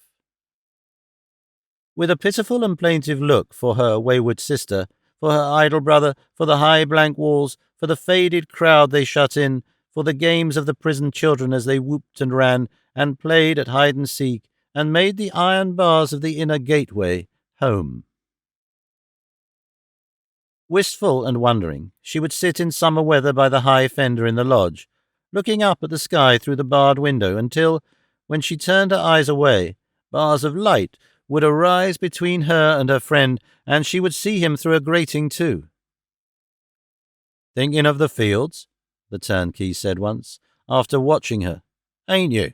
With a pitiful and plaintive look for her wayward sister, for her idle brother, for the high blank walls, for the faded crowd they shut in, for the games of the prison children as they whooped and ran, and played at hide-and-seek, and made the iron bars of the inner gateway home. Wistful and wondering, she would sit in summer weather by the high fender in the lodge, looking up at the sky through the barred window until, when she turned her eyes away, bars of light would arise between her and her friend, and she would see him through a grating too. "Thinking of the fields?" the turnkey said once, after watching her. "Ain't you?"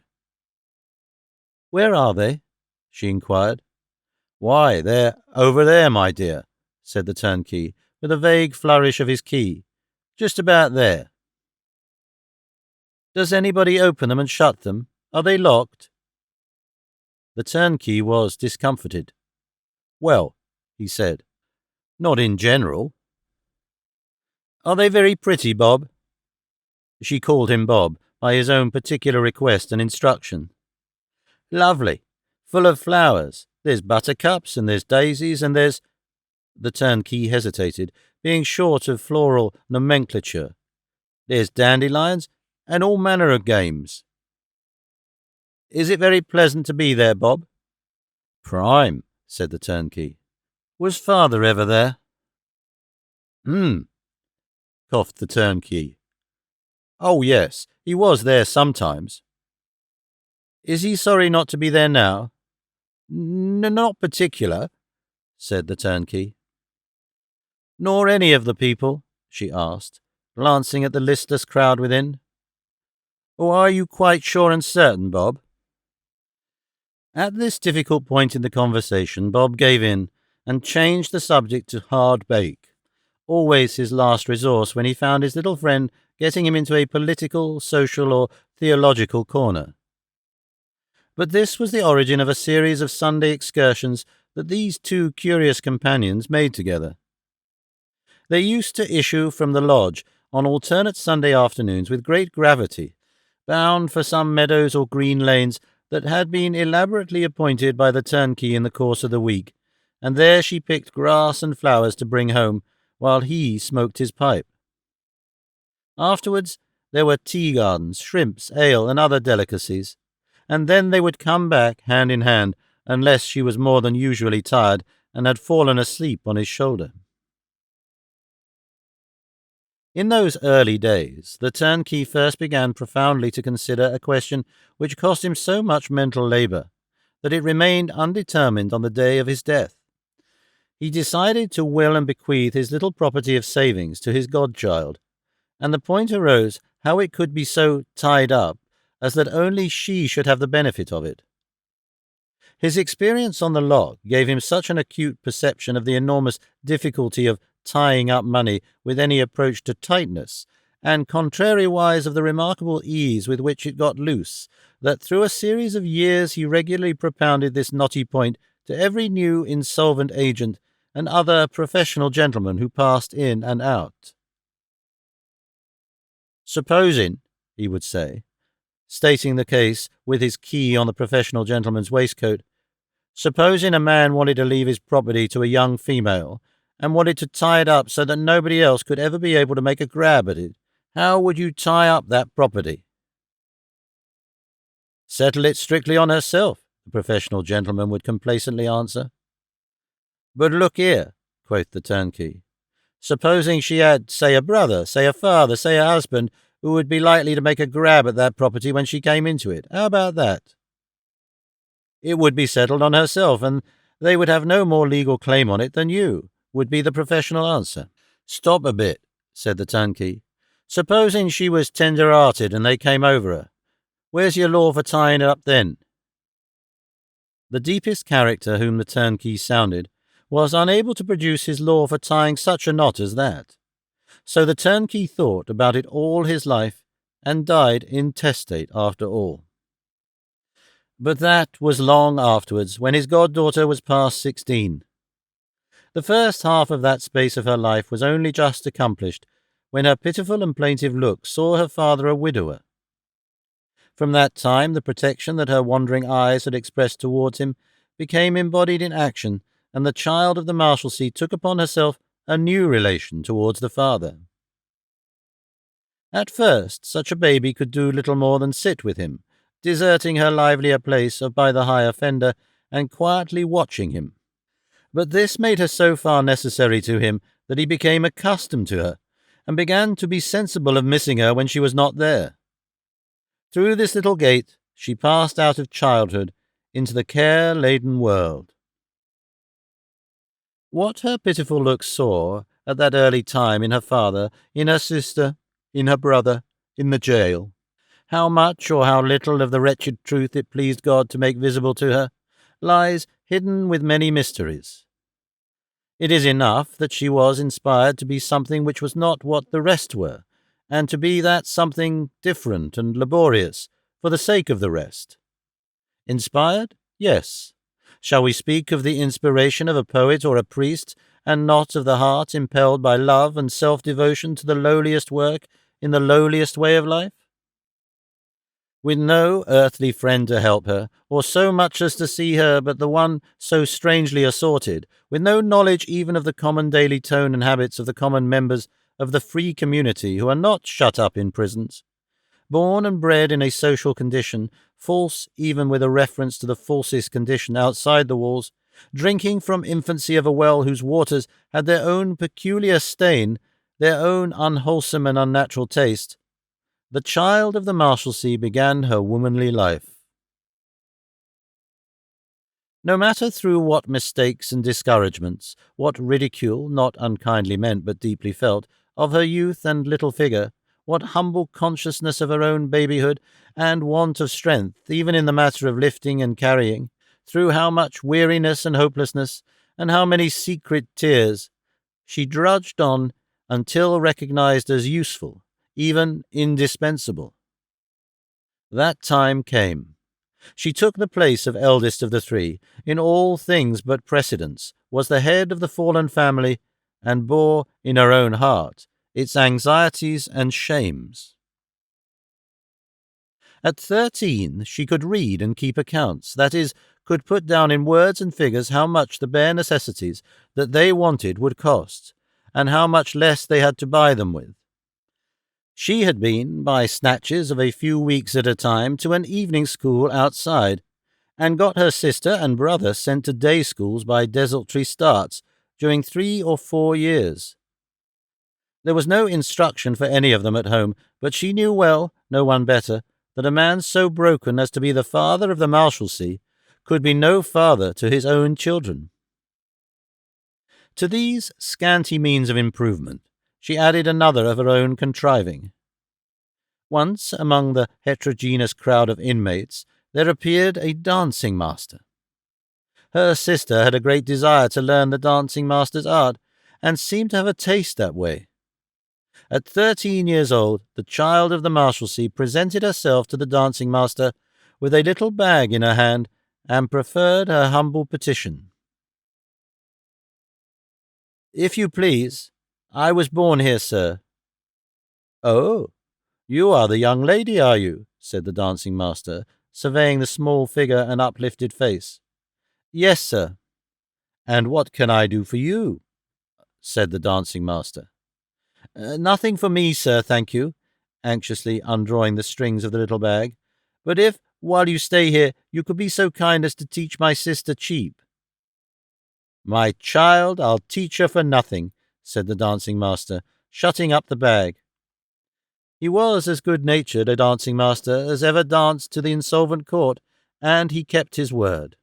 "Where are they?" she inquired. "Why, they're over there, my dear," said the turnkey, with a vague flourish of his key. "Just about there." "Does anybody open them and shut them? Are they locked?" The turnkey was discomfited. "Well," he said, "not in general." "Are they very pretty, Bob?" She called him Bob, by his own particular request and instruction. "Lovely. Full of flowers. There's buttercups, and there's daisies, and there's—" The turnkey hesitated, being short of floral nomenclature. "There's dandelions, and all manner of games." "Is it very pleasant to be there, Bob?" "Prime," said the turnkey. "Was father ever there?" Coughed the turnkey. "Oh, yes, he was there sometimes." "Is he sorry not to be there now?" Not particular," said the turnkey. "Nor any of the people?" she asked, glancing at the listless crowd within. "Or are you quite sure and certain, Bob?" At this difficult point in the conversation, Bob gave in and changed the subject to hard bake, always his last resource when he found his little friend getting him into a political, social, or theological corner. But this was the origin of a series of Sunday excursions that these two curious companions made together. They used to issue from the lodge on alternate Sunday afternoons with great gravity, bound for some meadows or green lanes that had been elaborately appointed by the turnkey in the course of the week, and there she picked grass and flowers to bring home, while he smoked his pipe. Afterwards there were tea gardens, shrimps, ale, and other delicacies, and then they would come back hand in hand, unless she was more than usually tired and had fallen asleep on his shoulder. In those early days, the turnkey first began profoundly to consider a question which cost him so much mental labour that it remained undetermined on the day of his death. He decided to will and bequeath his little property of savings to his godchild, and the point arose how it could be so tied up as that only she should have the benefit of it. His experience on the lock gave him such an acute perception of the enormous difficulty of tying up money with any approach to tightness, and contrariwise of the remarkable ease with which it got loose, that through a series of years he regularly propounded this knotty point to every new insolvent agent and other professional gentleman who passed in and out. "Supposing," he would say, stating the case with his key on the professional gentleman's waistcoat, "supposing a man wanted to leave his property to a young female, and wanted to tie it up so that nobody else could ever be able to make a grab at it, how would you tie up that property?" "Settle it strictly on herself," the professional gentleman would complacently answer. "But look here," quoth the turnkey, "supposing she had, say, a brother, say a father, say a husband, who would be likely to make a grab at that property when she came into it. How about that?" "It would be settled on herself, and they would have no more legal claim on it than you," would be the professional answer. "Stop a bit," said the turnkey. "Supposing she was tender-hearted and they came over her. Where's your law for tying it up then?" The deepest character whom the turnkey sounded was unable to produce his law for tying such a knot as that. So the turnkey thought about it all his life, and died intestate after all. But that was long afterwards, when his goddaughter was past 16. The first half of that space of her life was only just accomplished, when her pitiful and plaintive looks saw her father a widower. From that time the protection that her wandering eyes had expressed towards him became embodied in action, and the child of the Marshalsea took upon herself a new relation towards the father. At first such a baby could do little more than sit with him, deserting her livelier place by the higher fender, and quietly watching him. But this made her so far necessary to him that he became accustomed to her, and began to be sensible of missing her when she was not there. Through this little gate she passed out of childhood into the care-laden world. What her pitiful looks saw at that early time in her father, in her sister, in her brother, in the jail, how much or how little of the wretched truth it pleased God to make visible to her, lies hidden with many mysteries. It is enough that she was inspired to be something which was not what the rest were, and to be that something different and laborious for the sake of the rest. Inspired? Yes. Shall we speak of the inspiration of a poet or a priest, and not of the heart impelled by love and self-devotion to the lowliest work in the lowliest way of life? With no earthly friend to help her, or so much as to see her but the one so strangely assorted, with no knowledge even of the common daily tone and habits of the common members of the free community who are not shut up in prisons, born and bred in a social condition, false even with a reference to the falsest condition outside the walls, drinking from infancy of a well whose waters had their own peculiar stain, their own unwholesome and unnatural taste, the child of the Marshalsea began her womanly life. No matter through what mistakes and discouragements, what ridicule, not unkindly meant but deeply felt, of her youth and little figure, what humble consciousness of her own babyhood, and want of strength, even in the matter of lifting and carrying, through how much weariness and hopelessness, and how many secret tears, she drudged on until recognized as useful, even indispensable. That time came. She took the place of eldest of the three, in all things but precedence, was the head of the fallen family, and bore in her own heart its anxieties and shames. At 13 she could read and keep accounts, that is, could put down in words and figures how much the bare necessities that they wanted would cost, and how much less they had to buy them with. She had been, by snatches of a few weeks at a time, to an evening school outside, and got her sister and brother sent to day schools by desultory starts during 3 or 4 years. There was no instruction for any of them at home, but she knew well, no one better, that a man so broken as to be the father of the Marshalsea could be no father to his own children. To these scanty means of improvement she added another of her own contriving. Once, among the heterogeneous crowd of inmates, there appeared a dancing master. Her sister had a great desire to learn the dancing master's art, and seemed to have a taste that way. At 13 years old, the child of the Marshalsea presented herself to the dancing master with a little bag in her hand, and preferred her humble petition. "If you please, I was born here, sir." "Oh, you are the young lady, are you?" said the dancing master, surveying the small figure and uplifted face. "Yes, sir." "And what can I do for you?" said the dancing master. "Nothing for me, sir, thank you," anxiously undrawing the strings of the little bag. "But if, while you stay here, you could be so kind as to teach my sister cheap." "My child, I'll teach her for nothing," said the dancing master, shutting up the bag. He was as good-natured a dancing master as ever danced to the insolvent court, and he kept his word.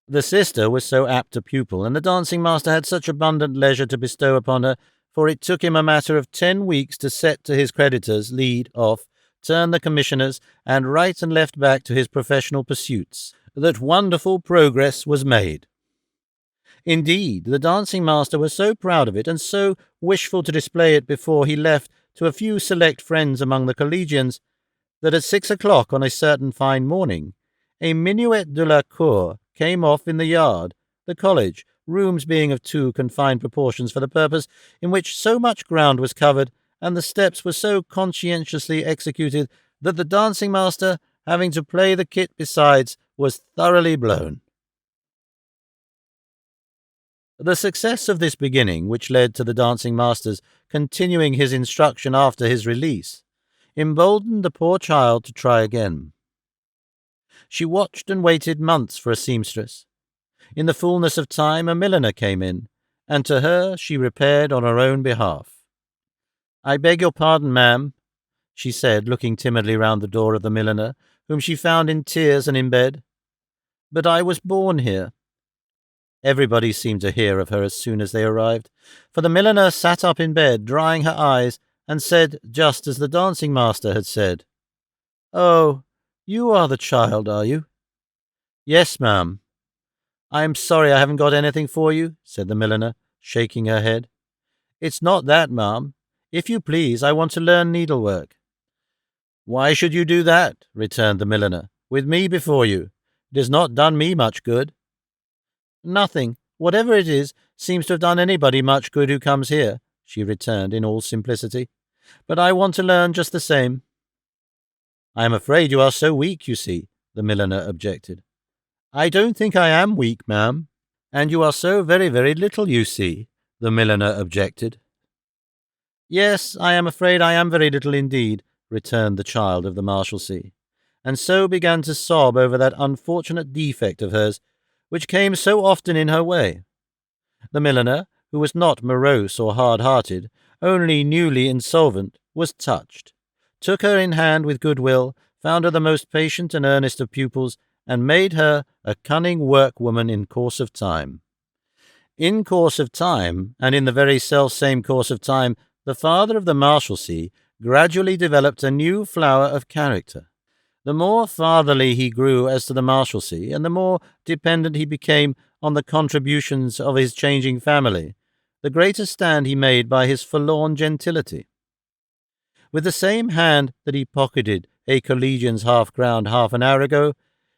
The sister was so apt a pupil, and the dancing master had such abundant leisure to bestow upon her, for it took him a matter of 10 weeks to set to his creditors, lead off, turn the commissioners, and right and left back to his professional pursuits, that wonderful progress was made. Indeed, the dancing master was so proud of it, and so wishful to display it before he left to a few select friends among the collegians, that at 6 o'clock on a certain fine morning, a minuet de la cour came off in the yard, the college, rooms being of too confined proportions for the purpose, in which so much ground was covered, and the steps were so conscientiously executed, that the dancing master, having to play the kit besides, was thoroughly blown. The success of this beginning, which led to the dancing master's continuing his instruction after his release, emboldened the poor child to try again. She watched and waited months for a seamstress. In the fullness of time a milliner came in, and to her she repaired on her own behalf. "I beg your pardon, ma'am," she said, looking timidly round the door of the milliner, whom she found in tears and in bed, "but I was born here." Everybody seemed to hear of her as soon as they arrived, for the milliner sat up in bed, drying her eyes, and said, just as the dancing master had said, "Oh, you are the child, are you?" "Yes, ma'am." "I am sorry I haven't got anything for you," said the milliner, shaking her head. "It's not that, ma'am. If you please, I want to learn needlework." "Why should you do that?" returned the milliner, "with me before you? It has not done me much good." "Nothing, whatever it is, seems to have done anybody much good who comes here," she returned in all simplicity. "But I want to learn just the same." "I am afraid you are so weak, you see," the milliner objected. "I don't think I am weak, ma'am." "And you are so very, very little, you see," the milliner objected. "Yes, I am afraid I am very little indeed," returned the child of the Marshalsea, and so began to sob over that unfortunate defect of hers, which came so often in her way. The milliner, who was not morose or hard-hearted, only newly insolvent, was touched, took her in hand with good-will, found her the most patient and earnest of pupils, and made her a cunning workwoman in course of time. In course of time, and in the very self-same course of time, the father of the Marshalsea gradually developed a new flower of character. The more fatherly he grew as to the Marshalsea, and the more dependent he became on the contributions of his changing family, the greater stand he made by his forlorn gentility. With the same hand that he pocketed a collegian's half-crown half an hour ago,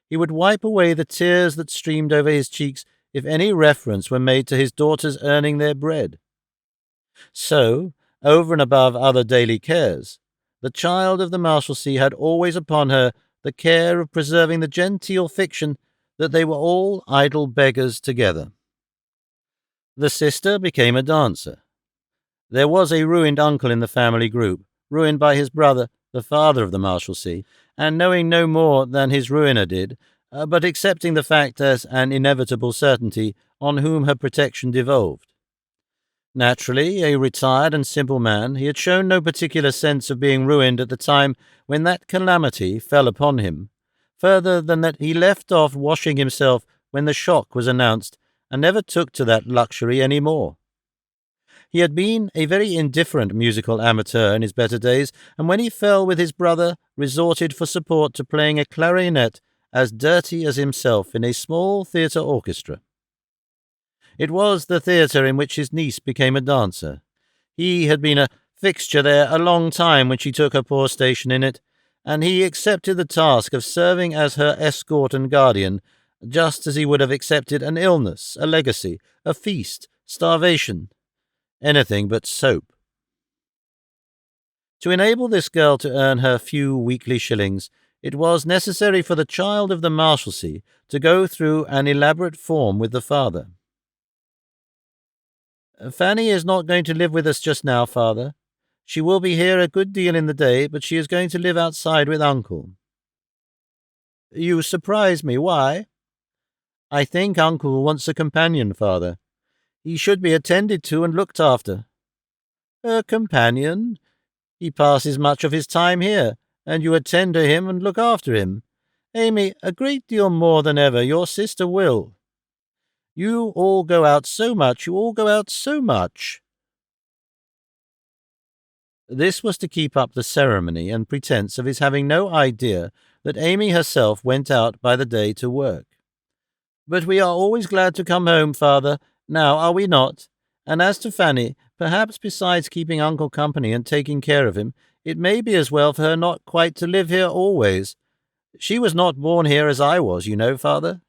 he would wipe away the tears that streamed over his cheeks if any reference were made to his daughters earning their bread. So, over and above other daily cares, the child of the Marshalsea had always upon her the care of preserving the genteel fiction that they were all idle beggars together. The sister became a dancer. There was a ruined uncle in the family group, ruined by his brother, the father of the Marshalsea, and knowing no more than his ruiner did, but accepting the fact as an inevitable certainty, on whom her protection devolved. Naturally, a retired and simple man, he had shown no particular sense of being ruined at the time when that calamity fell upon him, further than that he left off washing himself when the shock was announced, and never took to that luxury any more. He had been a very indifferent musical amateur in his better days, and when he fell with his brother, resorted for support to playing a clarionet as dirty as himself in a small theatre orchestra. It was the theatre in which his niece became a dancer. He had been a fixture there a long time when she took her poor station in it, and he accepted the task of serving as her escort and guardian, just as he would have accepted an illness, a legacy, a feast, starvation, anything but soap. To enable this girl to earn her few weekly shillings, it was necessary for the child of the Marshalsea to go through an elaborate form with the father. "Fanny is not going to live with us just now, father. She will be here a good deal in the day, but she is going to live outside with uncle." "You surprise me. Why?" "I think uncle wants a companion, father. He should be attended to and looked after." "A companion? He passes much of his time here, and you attend to him and look after him. Amy, a great deal more than ever your sister will. You all go out so much. This was to keep up the ceremony and pretence of his having no idea that Amy herself went out by the day to work. "But we are always glad to come home, father, now are we not? And as to Fanny, perhaps besides keeping uncle company and taking care of him, it may be as well for her not quite to live here always. She was not born here as I was, you know, father."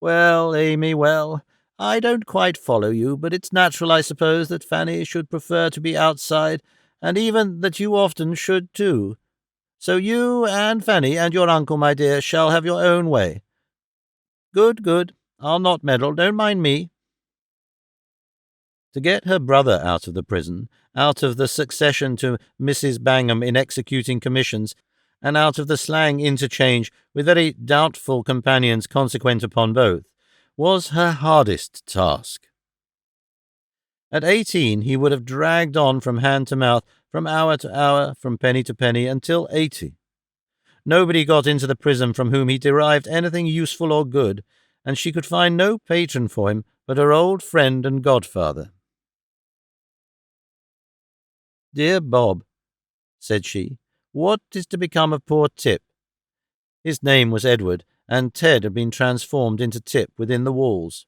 "Well, Amy, well, I don't quite follow you, but it's natural, I suppose, that Fanny should prefer to be outside, and even that you often should too. So you and Fanny and your uncle, my dear, shall have your own way. Good, good. I'll not meddle. Don't mind me." To get her brother out of the prison, out of the succession to Mrs. Bangham in executing commissions, and out of the slang interchange with very doubtful companions consequent upon both, was her hardest task. At 18 he would have dragged on from hand to mouth, from hour to hour, from penny to penny, until 80. Nobody got into the prison from whom he derived anything useful or good, and she could find no patron for him but her old friend and godfather. "Dear Bob," said she, "what is to become of poor Tip?" His name was Edward, and Ted had been transformed into Tip within the walls.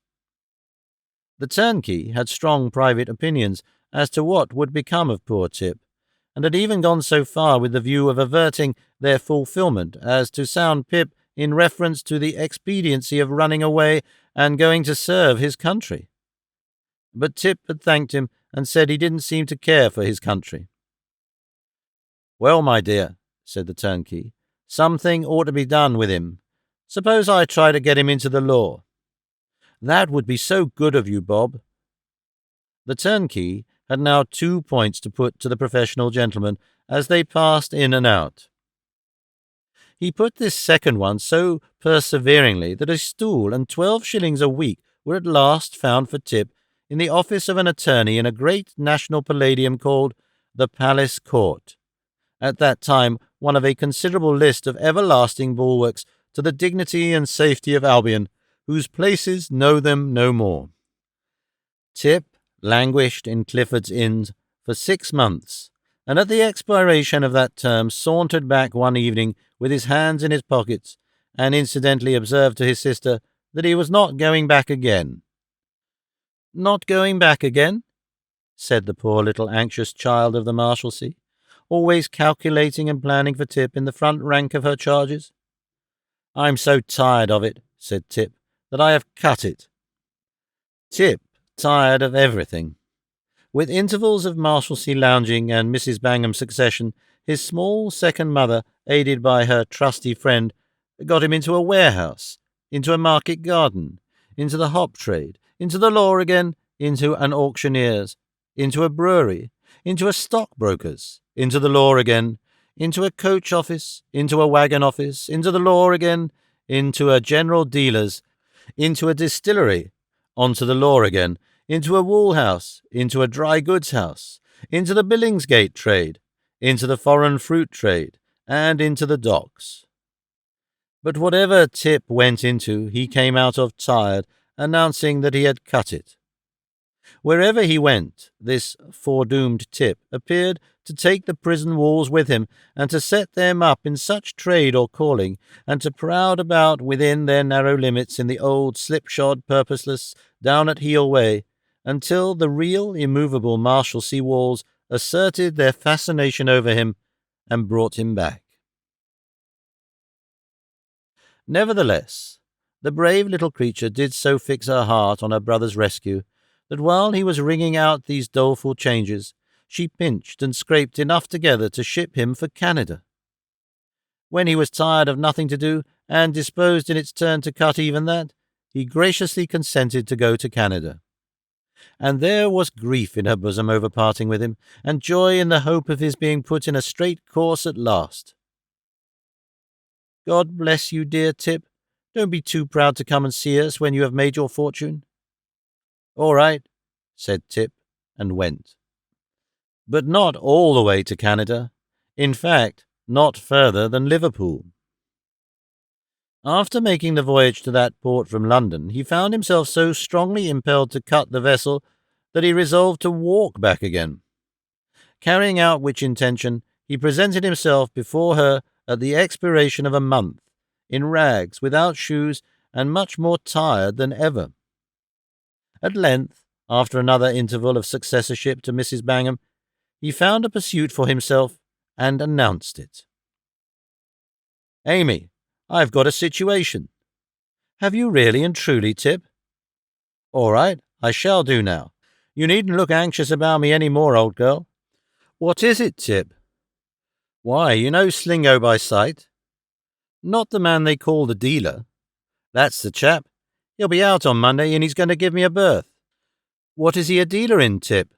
The turnkey had strong private opinions as to what would become of poor Tip, and had even gone so far with the view of averting their fulfilment as to sound Pip in reference to the expediency of running away and going to serve his country. But Tip had thanked him and said he didn't seem to care for his country. "Well, my dear," said the turnkey, "something ought to be done with him. Suppose I try to get him into the law?" "That would be so good of you, Bob." The turnkey had now 2 points to put to the professional gentleman as they passed in and out. He put this second one so perseveringly that a stool and 12 shillings a week were at last found for Tip in the office of an attorney in a great national palladium called the Palace Court, at that time one of a considerable list of everlasting bulwarks to the dignity and safety of Albion, whose places know them no more. Tip languished in Clifford's Inns for 6 months, and at the expiration of that term sauntered back one evening with his hands in his pockets, and incidentally observed to his sister that he was not going back again. "Not going back again?" said the poor little anxious child of the Marshalsea, always calculating and planning for Tip in the front rank of her charges. "I'm so tired of it," said Tip, "that I have cut it." Tip tired of everything. With intervals of Marshalsea lounging and Mrs. Bangham's succession, his small second mother, aided by her trusty friend, got him into a warehouse, into a market garden, into the hop trade, into the law again, into an auctioneer's, into a brewery, into a stockbroker's, into the law again, into a coach office, into a wagon office, into the law again, into a general dealer's, into a distillery, onto the law again, into a wool house, into a dry goods house, into the Billingsgate trade, into the foreign fruit trade, and into the docks. But whatever Tip went into, he came out of tired, announcing that he had cut it. Wherever he went, this foredoomed Tip appeared to take the prison walls with him, and to set them up in such trade or calling, and to prowl about within their narrow limits in the old slipshod, purposeless, down-at-heel way, until the real, immovable Marshalsea walls asserted their fascination over him and brought him back. Nevertheless, the brave little creature did so fix her heart on her brother's rescue that while he was wringing out these doleful changes, she pinched and scraped enough together to ship him for Canada. When he was tired of nothing to do, and disposed in its turn to cut even that, he graciously consented to go to Canada. And there was grief in her bosom over parting with him, and joy in the hope of his being put in a straight course at last. God bless you, dear Tip. Don't be too proud to come and see us when you have made your fortune. All right, said Tip, and went. But not all the way to Canada. In fact, not further than Liverpool. After making the voyage to that port from London, he found himself so strongly impelled to cut the vessel that he resolved to walk back again. Carrying out which intention, he presented himself before her at the expiration of a month, in rags, without shoes, and much more tired than ever. At length, after another interval of successorship to Mrs. Bangham, he found a pursuit for himself and announced it. Amy, I've got a situation. Have you really and truly, Tip? All right, I shall do now. You needn't look anxious about me any more, old girl. What is it, Tip? Why, you know Slingo by sight. Not the man they call the dealer. That's the chap. He'll be out on Monday and he's going to give me a berth. What is he a dealer in, Tip?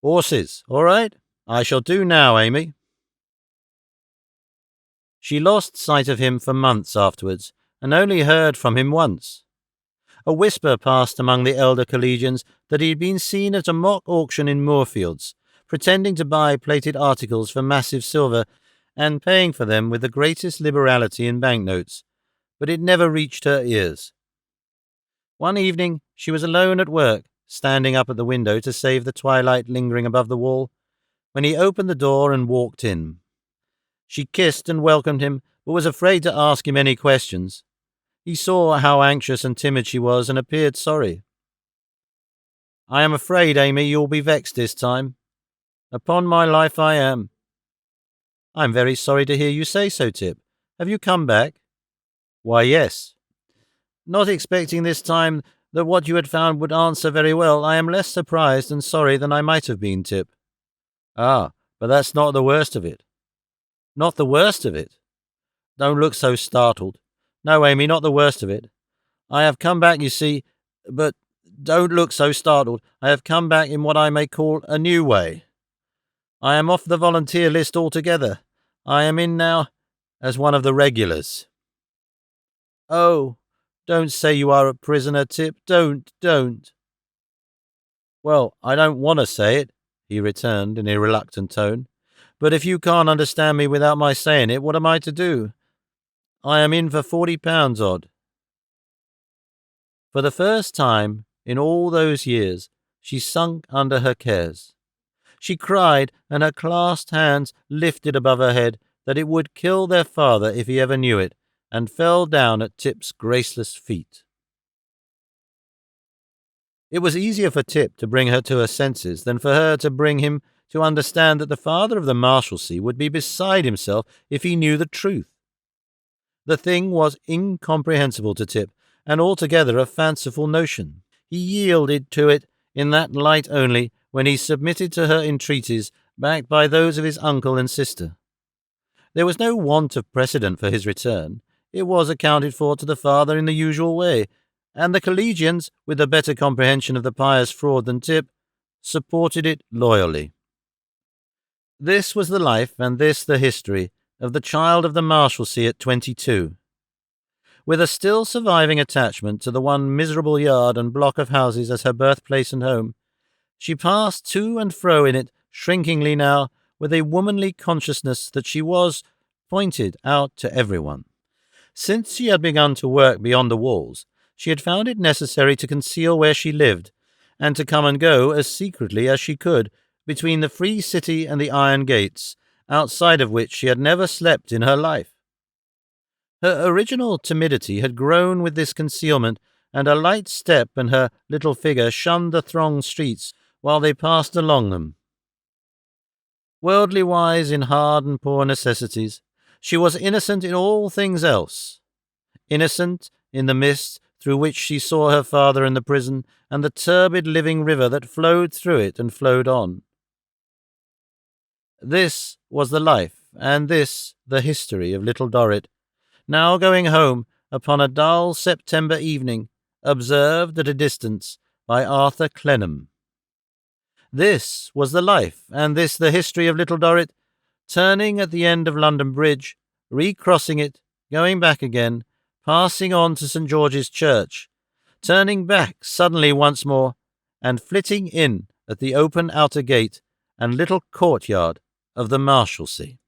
Horses, all right? I shall do now, Amy. She lost sight of him for months afterwards, and only heard from him once. A whisper passed among the elder collegians that he had been seen at a mock auction in Moorfields, pretending to buy plated articles for massive silver, and paying for them with the greatest liberality in banknotes, but it never reached her ears. One evening she was alone at work, standing up at the window to save the twilight lingering above the wall, when he opened the door and walked in. She kissed and welcomed him, but was afraid to ask him any questions. He saw how anxious and timid she was, and appeared sorry. I am afraid, Amy, you'll be vexed this time. Upon my life I am. I am very sorry to hear you say so, Tip. Have you come back? Why, yes. Not expecting this time that what you had found would answer very well, I am less surprised and sorry than I might have been, Tip. Ah, but that's not the worst of it. Not the worst of it? Don't look so startled. No, Amy, not the worst of it. I have come back, you see, but don't look so startled. I have come back in what I may call a new way. I am off the volunteer list altogether. I am in now as one of the regulars. Oh, don't say you are a prisoner, Tip. Don't. Well, I don't want to say it, he returned in a reluctant tone. But if you can't understand me without my saying it, what am I to do? I am in for £40 odd. For the first time in all those years, she sunk under her cares. She cried, and her clasped hands lifted above her head that it would kill their father if he ever knew it, and fell down at Tip's graceless feet. It was easier for Tip to bring her to her senses than for her to bring him to understand that the father of the Marshalsea would be beside himself if he knew the truth. The thing was incomprehensible to Tip, and altogether a fanciful notion. He yielded to it in that light only when he submitted to her entreaties, backed by those of his uncle and sister. There was no want of precedent for his return. It was accounted for to the father in the usual way, and the collegians, with a better comprehension of the pious fraud than Tip, supported it loyally. This was the life, and this the history, of the child of the Marshalsea at 22. With a still surviving attachment to the one miserable yard and block of houses as her birthplace and home, she passed to and fro in it, shrinkingly now, with a womanly consciousness that she was pointed out to everyone. Since she had begun to work beyond the walls, she had found it necessary to conceal where she lived, and to come and go as secretly as she could between the free city and the iron gates, outside of which she had never slept in her life. Her original timidity had grown with this concealment, and her light step and her little figure shunned the thronged streets while they passed along them. Worldly wise in hard and poor necessities, she was innocent in all things else. Innocent in the mist through which she saw her father in the prison, and the turbid living river that flowed through it and flowed on. This was the life, and this the history of little Dorrit, now going home upon a dull September evening, observed at a distance by Arthur Clennam. This was the life, and this the history of little Dorrit, turning at the end of London Bridge, recrossing it, going back again, passing on to St. George's Church, turning back suddenly once more, and flitting in at the open outer gate and little courtyard of the Marshalsea.